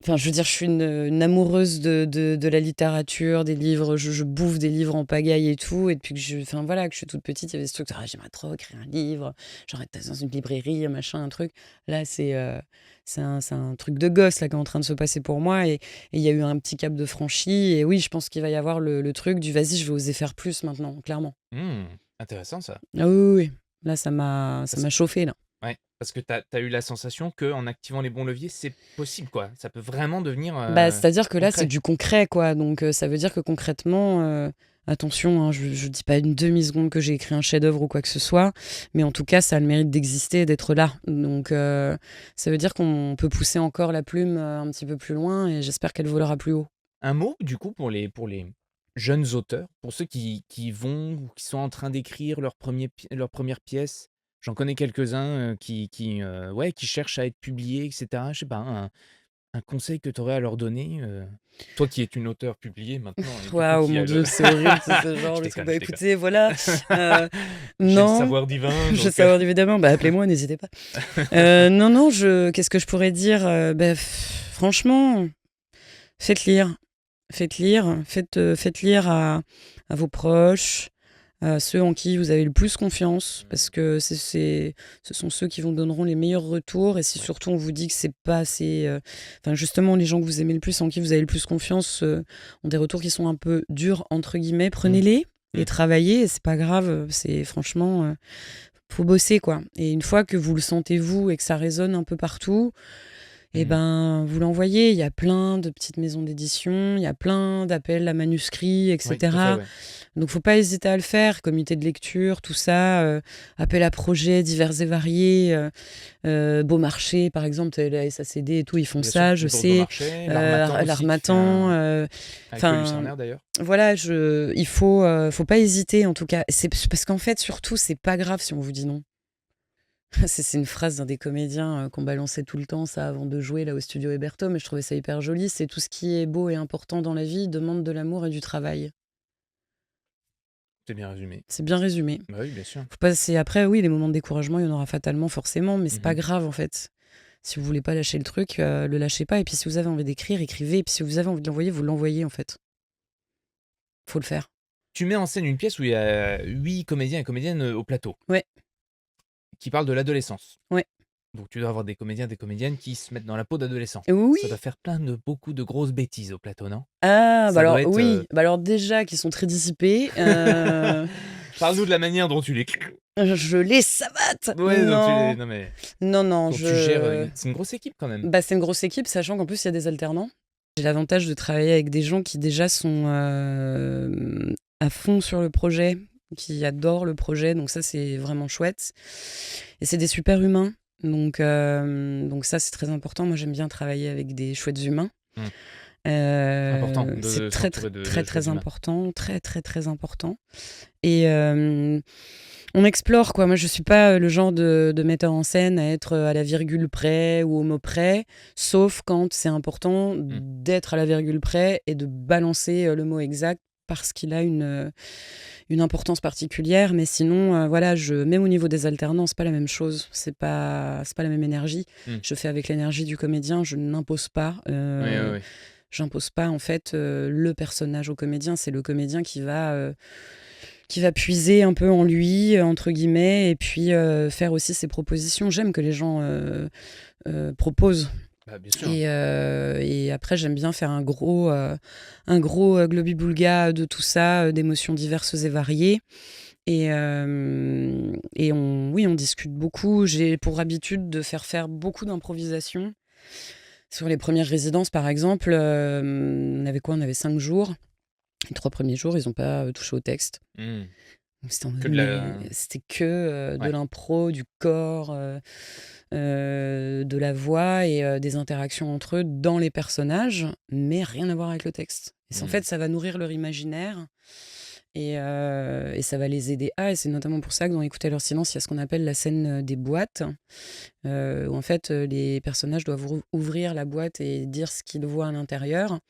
S2: enfin, je veux dire, je suis une amoureuse de la littérature, des livres, je bouffe des livres en pagaille et tout et depuis que enfin, voilà, que je suis toute petite, il y avait ce truc: «Ah, j'aimerais trop écrire un livre, genre être dans une librairie, machin, un truc». Là, c'est un truc de gosse, là, qui est en train de se passer pour moi et il y a eu un petit cap de franchi et oui, je pense qu'il va y avoir le truc du: «Vas-y, je vais oser faire plus maintenant», clairement.
S1: Mmh, intéressant ça.
S2: Ah oui, oui, oui. Là, ça m'a chauffé là.
S1: Ouais, parce que tu as eu la sensation qu'en activant les bons leviers, c'est possible, quoi. Ça peut vraiment devenir,
S2: Bah, c'est-à-dire que là, c'est
S1: concret.
S2: du concret, quoi. Donc, ça veut dire que concrètement, attention, hein, je dis pas une demi-seconde que j'ai écrit un chef-d'œuvre ou quoi que ce soit, mais en tout cas, ça a le mérite d'exister et d'être là. Donc, ça veut dire qu'on peut pousser encore la plume, un petit peu plus loin et j'espère qu'elle volera plus haut.
S1: Un mot, du coup, pour les jeunes auteurs, pour ceux qui vont ou qui sont en train d'écrire leur première pièce. J'en connais quelques-uns, ouais, qui cherchent à être publiés et cetera. Je sais pas, un conseil que tu aurais à leur donner, toi qui es une auteure publiée maintenant et du coup
S2: Waouh,
S1: qui
S2: mon
S1: a le
S2: Dieu, c'est horrible, ce genre
S1: je
S2: de truc.
S1: déconne,
S2: Bah,
S1: je déconne.
S2: écoutez, voilà, heu,
S1: J'ai le
S2: non,
S1: savoir divin
S2: je
S1: donc
S2: sais évidemment, bah, appelez-moi, n'hésitez pas. Non, non, qu'est-ce que je pourrais dire? Franchement, faites lire. Faites lire, faites lire à vos proches, à ceux en qui vous avez le plus confiance, parce
S1: Mmh,
S2: que ce sont ceux qui vous donneront les meilleurs retours. Et si
S1: ouais.
S2: surtout on vous dit que c'est pas assez, enfin justement les gens que vous aimez le plus, en qui vous avez le plus confiance, ont des retours qui sont un peu durs entre guillemets,
S1: Mmh,
S2: prenez-les et
S1: mmh,
S2: travaillez. Et c'est pas grave, c'est franchement, faut bosser quoi. Et une fois que vous le sentez vous et que ça résonne un peu partout, et
S1: mmh.
S2: ben, vous l'envoyez. Il y a plein de petites maisons d'édition, il y a plein d'appels à manuscrits et
S1: Oui, tout à fait,
S2: cetera.
S1: ouais.
S2: Donc faut pas hésiter à le faire, comité de lecture, tout ça, appels à projets divers et variés, Beaumarchais par exemple, la SACD et tout, ils font
S1: Bien sûr,
S2: ça, je
S1: les bourses
S2: sais,
S1: Beaumarchais, l'Harmattan aussi qui fait
S2: l'Harmattan,
S1: un avec Paul
S2: enfin,
S1: Lucernaire d'ailleurs.
S2: voilà, faut pas hésiter en tout cas. C'est parce qu'en fait, surtout, c'est pas grave si on vous dit non. C'est une phrase d'un des comédiens, qu'on balançait tout le temps ça avant de jouer là au studio Héberto, mais je trouvais ça hyper joli. C'est: «Tout ce qui est beau et important dans la vie demande de l'amour et du travail».
S1: C'est bien résumé.
S2: C'est bien résumé.
S1: Bah oui, bien sûr.
S2: Faut passer après, oui, les moments de découragement, il y en aura fatalement, forcément, mais c'est pas
S1: Mmh.
S2: grave en fait. Si vous voulez pas lâcher le truc, le lâchez pas et puis si vous avez envie d'écrire, écrivez et puis si vous avez envie de l'envoyer, vous l'envoyez en fait. Faut le faire.
S1: Tu mets en scène une pièce où il y a 8 comédiens et comédiennes, au plateau,
S2: Ouais,
S1: qui parlent de l'adolescence.
S2: ouais.
S1: Donc tu dois avoir des comédiens, des comédiennes qui se mettent dans la peau d'adolescents. Ça
S2: Oui.
S1: doit faire beaucoup de grosses bêtises au plateau, non?
S2: Ah, bah
S1: Ça
S2: alors
S1: doit être,
S2: oui, bah alors déjà qu'ils sont très dissipés,
S1: parle-nous de la manière dont tu les
S2: je les savate!
S1: ouais, donc tu les
S2: Non,
S1: non mais
S2: non, non,
S1: donc tu gères,
S2: je
S1: c'est une grosse équipe quand même?
S2: bah, c'est une grosse équipe, sachant qu'en plus il y a des alternants. J'ai l'avantage de travailler avec des gens qui déjà sont, à fond sur le projet, qui adorent le projet, donc ça c'est vraiment chouette et c'est des super humains, donc ça c'est très important. Moi j'aime bien travailler avec des chouettes humains.
S1: Mmh. Important
S2: C'est
S1: de
S2: très, très,
S1: s'entourer de
S2: très,
S1: chouettes
S2: très
S1: humains.
S2: important, très, très, très important et on explore quoi. Moi je suis pas, le genre de metteur en scène à être, à la virgule près ou au mot près, sauf quand c'est important
S1: Mmh.
S2: d'être à la virgule près et de balancer, le mot exact parce qu'il a une importance particulière. Mais sinon, voilà, même au niveau des alternants, c'est pas la même chose. C'est pas la même énergie.
S1: Mmh.
S2: Je fais avec l'énergie du comédien, je n'impose pas,
S1: Oui, oui, oui.
S2: j'impose pas en fait, le personnage au comédien. C'est le comédien qui va puiser un peu en lui, entre guillemets, et puis faire aussi ses propositions. J'aime que les gens proposent.
S1: Bah, bien sûr.
S2: Et après, j'aime bien faire un gros globi-boulga de tout ça, d'émotions diverses et variées. Oui, on discute beaucoup. J'ai pour habitude de faire beaucoup d'improvisation. Sur les premières résidences, par exemple, on avait quoi? On avait 5 jours. Les 3 premiers jours, ils n'ont pas touché au texte.
S1: Mmh.
S2: Donc c'était en mode,
S1: Que de
S2: mais
S1: la
S2: c'était que de
S1: ouais.
S2: l'impro, du corps, de la voix et des interactions entre eux dans les personnages, mais rien à voir avec le texte. En
S1: Mmh.
S2: fait, ça va nourrir leur imaginaire et ça va les aider et c'est notamment pour ça que dans Écouter leur silence, il y a ce qu'on appelle la scène des boîtes, où en fait les personnages doivent ouvrir la boîte et dire ce qu'ils voient à l'intérieur.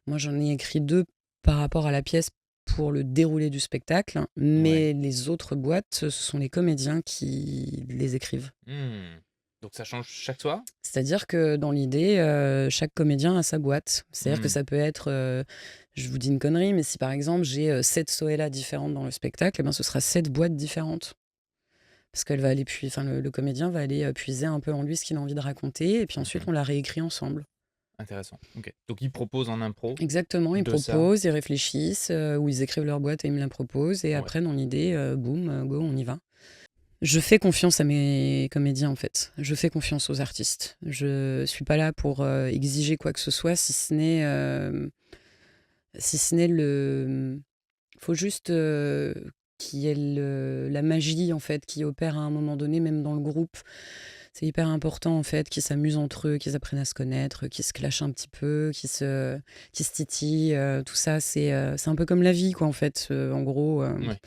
S2: Moi, j'en ai écrit 2 par rapport à la pièce pour le déroulé du spectacle,
S1: Ouais.
S2: mais les autres boîtes, ce sont les comédiens qui les écrivent.
S1: Mmh. Donc ça change chaque soir?
S2: C'est-à-dire que dans l'idée, chaque comédien a sa boîte. C'est-à-dire que
S1: Mmh.
S2: ça peut être, je vous dis une connerie, mais si par exemple j'ai, 7 Soëlla différentes dans le spectacle, eh ben, ce sera 7 boîtes différentes. Parce qu'elle va aller enfin le comédien va aller, puiser un peu en lui ce qu'il a envie de raconter et puis ensuite
S1: Mmh.
S2: on la réécrit ensemble.
S1: Intéressant. OK. Donc ils proposent en impro
S2: Exactement, ils
S1: de ça?
S2: proposent, ils réfléchissent, ou ils écrivent leur boîte et ils me la proposent et
S1: Ouais.
S2: après dans l'idée, boum, go, on y va. Je fais confiance à mes comédiens, en fait. Je fais confiance aux artistes. Je suis pas là pour, exiger quoi que ce soit si ce n'est faut juste, qu'il y ait la magie, en fait, qui opère à un moment donné, même dans le groupe. C'est hyper important, en fait, qu'ils s'amusent entre eux, qu'ils apprennent à se connaître, qu'ils se clashent un petit peu, qu'ils se titillent, tout ça. C'est un peu comme la vie, quoi, en fait, en gros,
S1: Ouais.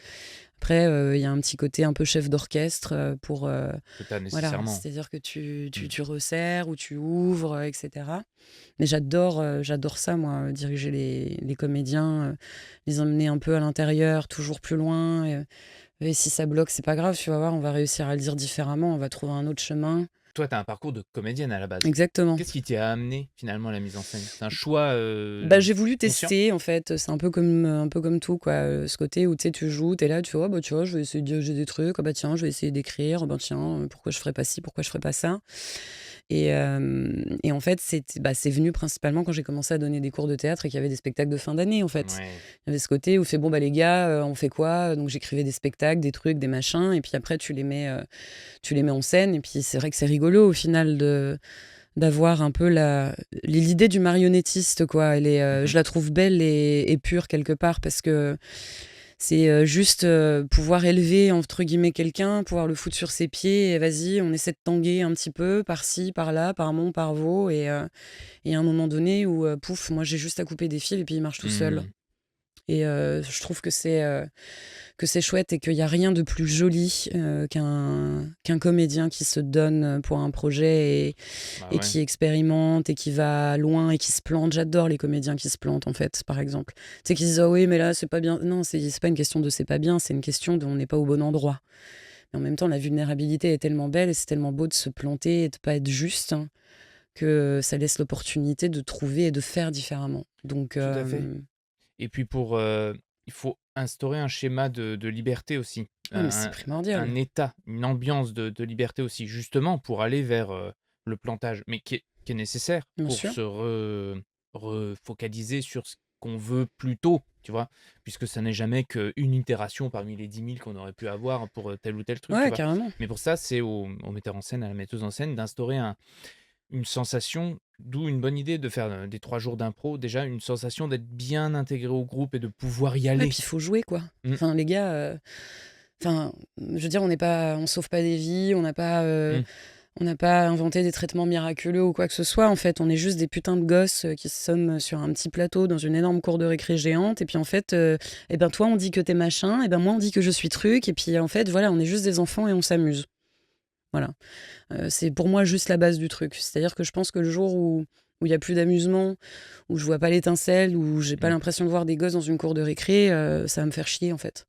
S2: après, il y a un petit côté un peu chef d'orchestre, pour,
S1: Que tu as
S2: voilà,
S1: nécessairement.
S2: c'est-à-dire que tu tu
S1: Mmh.
S2: tu resserres ou tu ouvres, et cetera. Mais j'adore ça moi, diriger les comédiens, les emmener un peu à l'intérieur, toujours plus loin, et si ça bloque, c'est pas grave, tu vas voir, on va réussir à le dire différemment, on va trouver un autre chemin.
S1: Toi, tu as un parcours de comédienne à la base.
S2: Exactement.
S1: Qu'est-ce qui t'a amené finalement à la mise en scène? C'est un choix,
S2: Bah, j'ai voulu
S1: conscient?
S2: tester en fait, c'est un peu comme tout quoi, ce côté où tu sais, tu joues, tu es là, tu fais: «Oh bah, tu vois, je vais essayer de diriger des trucs. Ah bah, tiens, je vais essayer d'écrire. Ah bah, tiens, pourquoi je ferais pas ci? Pourquoi je ferais pas ça?» et en fait, c'est venu principalement quand j'ai commencé à donner des cours de théâtre et qu'il y avait des spectacles de fin d'année, en fait.
S1: Ouais.
S2: Il y avait ce côté où fait: «Bon, bah, les gars, on fait quoi?» Donc j'écrivais des spectacles, des trucs, des machins et puis après tu les mets en scène et puis c'est vrai que c'est rigolo au final d'avoir un peu l'idée du marionnettiste, quoi.
S1: Mmh.
S2: Je la trouve belle et pure quelque part parce que c'est juste pouvoir élever, entre guillemets, quelqu'un, pouvoir le foutre sur ses pieds et vas-y, on essaie de tanguer un petit peu par-ci, par-là, par Mont, par Vaux et à un moment donné où pouf, moi j'ai juste à couper des fils et puis il marche tout seul.
S1: Mmh.
S2: Et je trouve que c'est chouette et qu'il y a rien de plus joli, qu'un comédien qui se donne, pour un projet
S1: Bah,
S2: et
S1: ouais.
S2: qui expérimente et qui va loin et qui se plante. J'adore les comédiens qui se plantent, en fait, par exemple. Tu sais, qui se disent: «Ah oui, mais là, c'est pas bien». Non, c'est pas une question de c'est pas bien, c'est une question de on n'est pas au bon endroit. Mais en même temps, la vulnérabilité est tellement belle et c'est tellement beau de se planter et de pas être juste, hein, que ça laisse l'opportunité de trouver et de faire différemment. Donc
S1: Tout à fait. Et puis il faut instaurer un schéma de liberté aussi.
S2: Ouais, mais c'est
S1: un
S2: primordial.
S1: état, une ambiance de liberté aussi, justement pour aller vers, le plantage, mais qui est nécessaire
S2: Bien
S1: pour
S2: sûr.
S1: se refocaliser sur ce qu'on veut plus tôt, tu vois? Puisque ça n'est jamais qu'une itération parmi les 10 000 qu'on aurait pu avoir pour, tel ou tel truc, tu
S2: Ouais,
S1: vois?
S2: carrément.
S1: Mais pour ça, c'est au metteur en scène, à la metteuse en scène d'instaurer une sensation, d'où une bonne idée de faire, des 3 jours d'impro, déjà une sensation d'être bien intégré au groupe et de pouvoir y
S2: Ouais,
S1: aller.
S2: puis il faut jouer, quoi.
S1: Mmh,
S2: Enfin, les gars, enfin, je veux dire, on sauve pas des vies,
S1: mmh,
S2: on n'a pas inventé des traitements miraculeux ou quoi que ce soit. En fait, on est juste des putains de gosses qui sommes sur un petit plateau dans une énorme cour de récré géante. Et puis en fait, eh ben toi on dit que t'es machin, et ben moi on dit que je suis truc. Et puis en fait, voilà, on est juste des enfants et on s'amuse. Voilà. C'est pour moi juste la base du truc. C'est-à-dire que je pense que le jour où il y a plus d'amusement, où je vois pas l'étincelle, où j'ai pas
S1: mmh.
S2: l'impression de voir des gosses dans une cour de récré, ça va me faire chier en fait.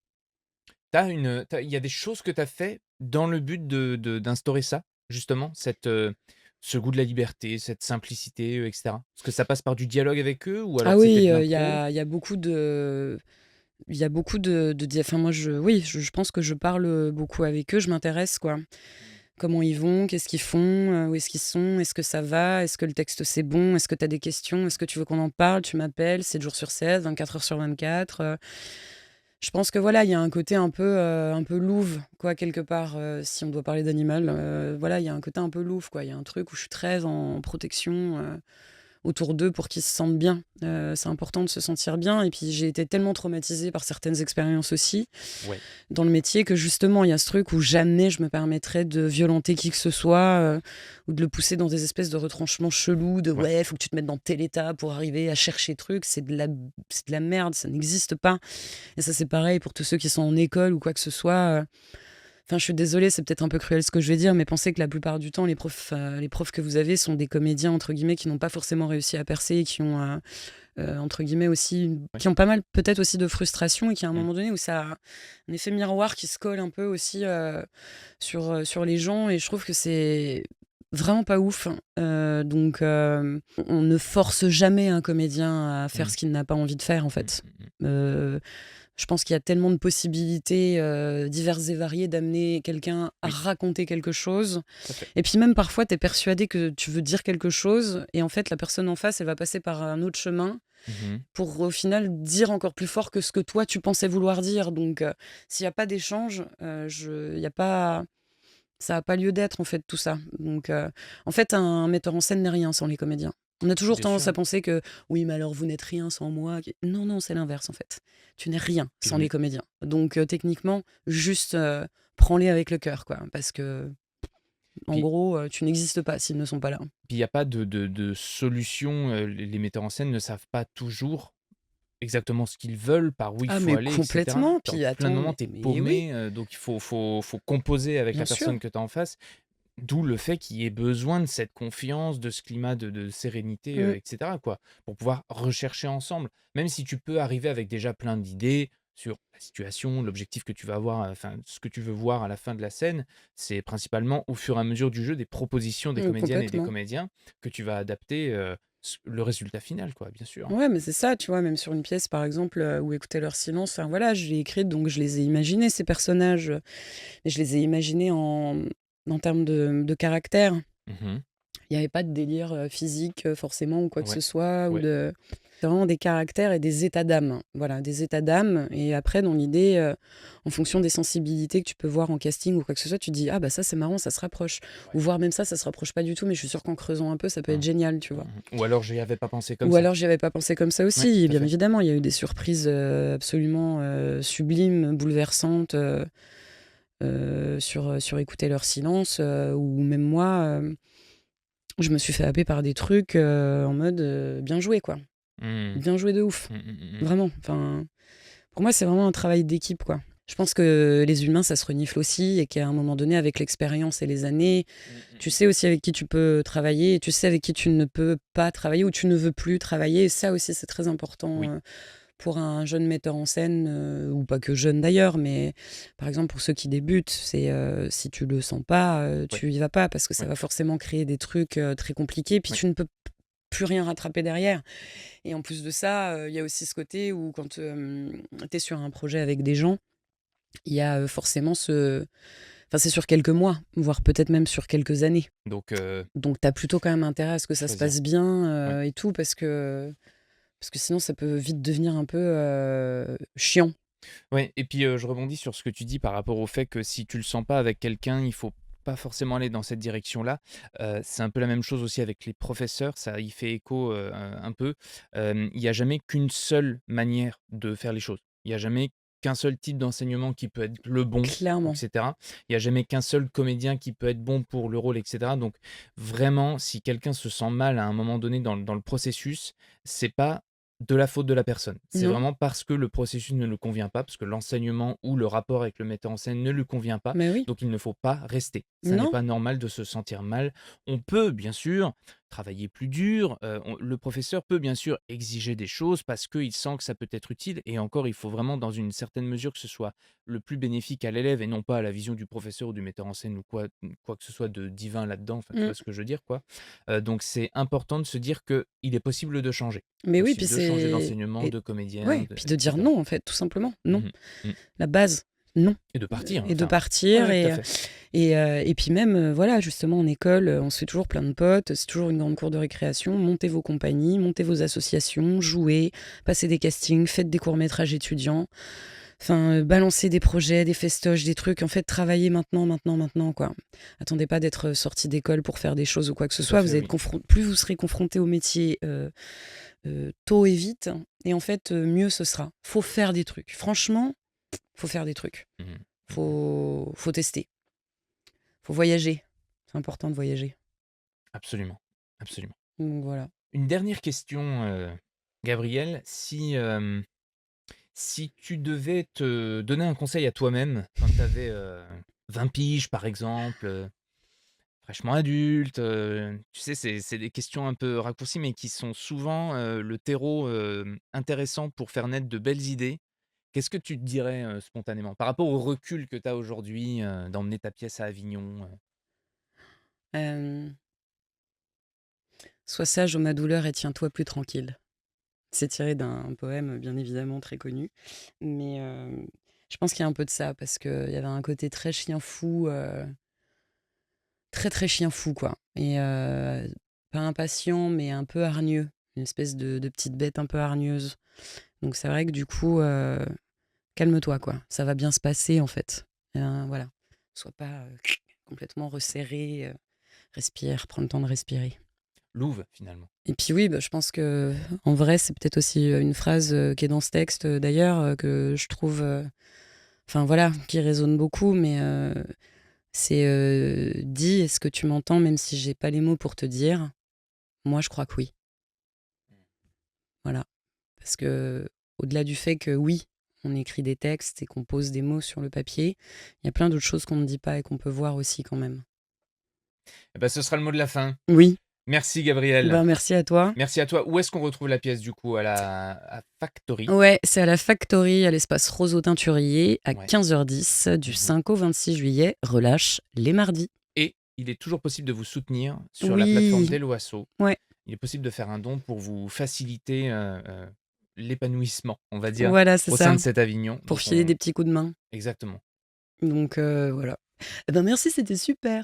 S1: Il y a des choses que tu as fait dans le but d'instaurer ça, justement, ce goût de la liberté, cette simplicité, et cetera? Est-ce que ça passe par du dialogue avec eux ou
S2: Ah
S1: alors c'était
S2: oui,
S1: de
S2: il y
S1: l'impro?
S2: a, il y a beaucoup de il y a beaucoup enfin moi oui, je pense que je parle beaucoup avec eux, je m'intéresse quoi. Comment ils vont, qu'est-ce qu'ils font, où est-ce qu'ils sont, est-ce que ça va, est-ce que le texte c'est bon, est-ce que tu as des questions, est-ce que tu veux qu'on en parle, tu m'appelles, 7 jours sur 7, 24 heures sur 24. Je pense que voilà, il y a un côté un peu louve quoi quelque part, si on doit parler d'animal, voilà, il y a un côté un peu louve quoi. Il y a un truc où je suis très en protection, autour d'eux pour qu'ils se sentent bien. C'est important de se sentir bien et puis j'ai été tellement traumatisée par certaines expériences aussi,
S1: Ouais,
S2: dans le métier que justement, il y a ce truc où jamais je me permettrais de violenter qui que ce soit, ou de le pousser dans des espèces de retranchements chelous de
S1: ouais.
S2: ouais, faut que tu te mettes dans tel état pour arriver à chercher truc. C'est de la merde, ça n'existe pas. Et ça, c'est pareil pour tous ceux qui sont en école ou quoi que ce soit. Enfin, je suis désolée, c'est peut-être un peu cruel ce que je vais dire, mais pensez que la plupart du temps, les profs que vous avez sont des comédiens, entre guillemets, qui n'ont pas forcément réussi à percer et qui ont, entre guillemets, aussi,
S1: Ouais.
S2: qui ont pas mal peut-être aussi de frustration et qui, à un
S1: Mmh.
S2: moment donné, où ça a un effet miroir qui se colle un peu aussi sur les gens. Et je trouve que c'est vraiment pas ouf. Donc, on ne force jamais un comédien à faire
S1: Mmh.
S2: ce qu'il n'a pas envie de faire, en
S1: Mmh,
S2: fait.
S1: mmh mh.
S2: Euh, je pense qu'il y a tellement de possibilités diverses et variées d'amener quelqu'un à
S1: Oui,
S2: raconter quelque chose.
S1: tout à fait.
S2: Et puis même parfois, tu es persuadé que tu veux dire quelque chose et en fait, la personne en face, elle va passer par un autre chemin
S1: Mmh.
S2: pour au final dire encore plus fort que ce que toi, tu pensais vouloir dire. Donc, s'il n'y a pas d'échange, y a pas, ça n'a pas lieu d'être en fait tout ça. Donc, en fait, un metteur en scène n'est rien sans les comédiens. On a toujours
S1: Bien sûr,
S2: tendance à
S1: hein.
S2: penser que oui, mais alors vous n'êtes rien sans moi. Non, non, c'est l'inverse en fait. Tu n'es rien
S1: Puis
S2: sans les comédiens. Donc techniquement, juste prends-les avec le cœur, quoi. Parce que en
S1: puis
S2: gros, tu n'existes pas s'ils ne sont pas là.
S1: puis il y a pas de solution, les metteurs en scène ne savent pas toujours exactement ce qu'ils veulent, par où il
S2: Ah
S1: faut
S2: mais
S1: aller, et cetera.
S2: complètement.
S1: Dans
S2: Puis
S1: plein de
S2: attends,
S1: moments, tu es
S2: mais oui,
S1: paumé, donc il faut composer avec
S2: bien
S1: la
S2: sûr.
S1: personne que tu as en face. D'où le fait qu'il y ait besoin de cette confiance, de ce climat de sérénité,
S2: Mm,
S1: et cetera, quoi, pour pouvoir rechercher ensemble. Même si tu peux arriver avec déjà plein d'idées sur la situation, l'objectif que tu vas avoir, enfin, ce que tu veux voir à la fin de la scène, c'est principalement au fur et à mesure du jeu des propositions des comédiennes et des
S2: complètement.
S1: comédiens que tu vas adapter, le résultat final, quoi, bien sûr.
S2: Ouais, mais c'est ça, tu vois, même sur une pièce, par exemple, où écouter leur silence, enfin voilà, je l'ai écrite, donc je les ai imaginés, ces personnages, et je les ai imaginés en termes de caractère.
S1: Mmh.
S2: Il n'y avait pas de délire physique, forcément, ou quoi que ce
S1: Ouais,
S2: soit, ou
S1: ouais.
S2: de. C'est vraiment des caractères et des états d'âme. Voilà, des états d'âme. Et après, dans l'idée, en fonction des sensibilités que tu peux voir en casting ou quoi que ce soit, tu dis, ah bah ça, c'est marrant, ça se rapproche. Ou
S1: Ouais.
S2: voire même ça se rapproche pas du tout, mais je suis sûre qu'en creusant un peu, ça peut être
S1: Mmh.
S2: génial, tu vois.
S1: Ou alors j'y avais pas pensé comme
S2: Ou
S1: ça.
S2: alors j'y avais pas pensé comme ça
S1: Ouais,
S2: aussi. Et
S1: tout à
S2: bien
S1: fait.
S2: évidemment, il y a eu des surprises absolument sublimes, bouleversantes sur écouter leur silence, ou même moi, je me suis fait happer par des trucs en mode bien joué, quoi.
S1: Mmh.
S2: Bien joué de ouf.
S1: Mmh mh, mmh mh.
S2: Vraiment. Enfin, pour moi, c'est vraiment un travail d'équipe, quoi. Je pense que les humains, ça se renifle aussi et qu'à un moment donné, avec l'expérience et les années,
S1: Mmh, mmh
S2: tu
S1: mh.
S2: sais aussi avec qui tu peux travailler et tu sais avec qui tu ne peux pas travailler ou tu ne veux plus travailler. Et ça aussi, c'est très important
S1: Oui,
S2: pour un jeune metteur en scène, ou pas que jeune d'ailleurs, mais par exemple pour ceux qui débutent, c'est si tu le sens pas,
S1: ouais,
S2: tu y vas pas parce que ça
S1: ouais,
S2: va forcément créer des trucs très compliqués, puis
S1: ouais.
S2: tu ne peux plus rien rattraper derrière. Et en plus de ça, il y a aussi ce côté où quand tu es sur un projet avec des gens, il y a forcément ce... Enfin, c'est sur quelques mois, voire peut-être même sur quelques années.
S1: Donc,
S2: Donc, tu as plutôt quand même intérêt à ce que ça se
S1: choisir.
S2: passe bien
S1: Ouais.
S2: et tout, parce que sinon, ça peut vite devenir un peu chiant.
S1: Ouais, et puis, je rebondis sur ce que tu dis par rapport au fait que si tu le sens pas avec quelqu'un, il faut pas forcément aller dans cette direction-là. C'est un peu la même chose aussi avec les professeurs, ça y fait écho, un peu. Il y a jamais qu'une seule manière de faire les choses. Il y a jamais qu'un seul type d'enseignement qui peut être le bon, et
S2: Clairement.
S1: cetera. Il y a jamais qu'un seul comédien qui peut être bon pour le rôle, et cetera. Donc vraiment, si quelqu'un se sent mal à un moment donné dans le processus, c'est pas de la faute de la personne. C'est
S2: Non,
S1: vraiment parce que le processus ne lui convient pas, parce que l'enseignement ou le rapport avec le metteur en scène ne lui convient pas,
S2: mais oui.
S1: donc il ne faut pas rester. Ça n'est
S2: Non,
S1: pas normal de se sentir mal. On peut bien sûr travailler plus dur, le professeur peut bien sûr exiger des choses parce qu'il sent que ça peut être utile et encore il faut vraiment dans une certaine mesure que ce soit le plus bénéfique à l'élève et non pas à la vision du professeur ou du metteur en scène ou quoi que ce soit de divin là-dedans, enfin tu
S2: mmh,
S1: vois ce que je veux dire quoi? Donc c'est important de se dire qu'il est possible de changer.
S2: mais oui, puis
S1: Possible de changer
S2: c'est...
S1: d'enseignement,
S2: Et...
S1: de comédien,
S2: Ouais,
S1: de
S2: puis
S1: et
S2: de dire
S1: cetera.
S2: non, en fait, tout simplement. Non.
S1: Mmh mh. Mmh.
S2: La base, non.
S1: Et de partir,
S2: Et de
S1: enfin ouais,
S2: partir.
S1: ouais, tout à fait.
S2: Et puis même, voilà, justement, en école, on se fait toujours plein de potes, c'est toujours une grande cour de récréation. Montez vos compagnies, montez vos associations, jouez, passez des castings, faites des courts-métrages étudiants. Enfin, balancez des projets, des festoches, des trucs. En fait, travaillez maintenant, maintenant, maintenant, quoi. Attendez pas d'être sorti d'école pour faire des choses ou quoi que ce
S1: Tout à
S2: soit.
S1: fait, oui.
S2: Plus vous serez confronté au métier tôt et vite, et en fait, mieux ce sera. Faut faire des trucs. Franchement, faut faire des trucs.
S1: Mmh mh. Mmh.
S2: Faut tester. Faut voyager. C'est important de voyager.
S1: Absolument, absolument.
S2: Donc voilà.
S1: Une dernière question, Gabriel, si tu devais te donner un conseil à toi-même quand tu avais, 20 piges par exemple, fraîchement adulte, tu sais, c'est des questions un peu raccourcies, mais qui sont souvent, le terreau, intéressant pour faire naître de belles idées. Qu'est-ce que tu te dirais, spontanément? Par rapport au recul que tu as aujourd'hui, d'emmener ta pièce à Avignon,
S2: Hem, Sois sage ô ma douleur et tiens-toi plus tranquille. C'est tiré d'un poème, bien évidemment très connu, mais je pense qu'il y a un peu de ça parce qu'il y avait un côté très chien fou, très, très chien fou, quoi, et pas impatient, mais un peu hargneux, une espèce de petite bête un peu hargneuse. Donc c'est vrai que du coup, calme-toi, quoi. Ça va bien se passer, en fait. Voilà. Sois pas complètement resserré. Respire, prends le temps de respirer.
S1: louve finalement?
S2: Et puis oui, bah, je pense que en vrai, c'est peut-être aussi une phrase qui est dans ce texte d'ailleurs, que je trouve, enfin voilà, qui résonne beaucoup, mais c'est dis, est-ce que tu m'entends même si j'ai pas les mots pour te dire? Moi, je crois que oui. Voilà. Parce que au-delà du fait que oui, on écrit des textes et qu'on pose des mots sur le papier, il y a plein d'autres choses qu'on ne dit pas et qu'on peut voir aussi quand même.
S1: Eh bah, ce sera le mot de la fin.
S2: Oui,
S1: Merci Gabriel.
S2: ben merci à toi.
S1: Merci à toi. Où est-ce qu'on retrouve la pièce du coup? À Factory?
S2: Ouais, c'est à la Factory, à l'espace Roseau Teinturier, à
S1: Ouais.
S2: 15h10, du
S1: Mmh.
S2: 5 au 26 juillet. Relâche les mardis.
S1: Et il est toujours possible de vous soutenir sur la plateforme
S2: Oui,
S1: d'Helloasso.
S2: ouais,
S1: Il est possible de faire un don pour vous faciliter, l'épanouissement, on va dire,
S2: voilà, c'est
S1: au sein
S2: ça.
S1: de cet Avignon.
S2: Pour
S1: Donc
S2: filer
S1: on
S2: des petits coups de main.
S1: exactement.
S2: Donc voilà. Eh ben merci, c'était super.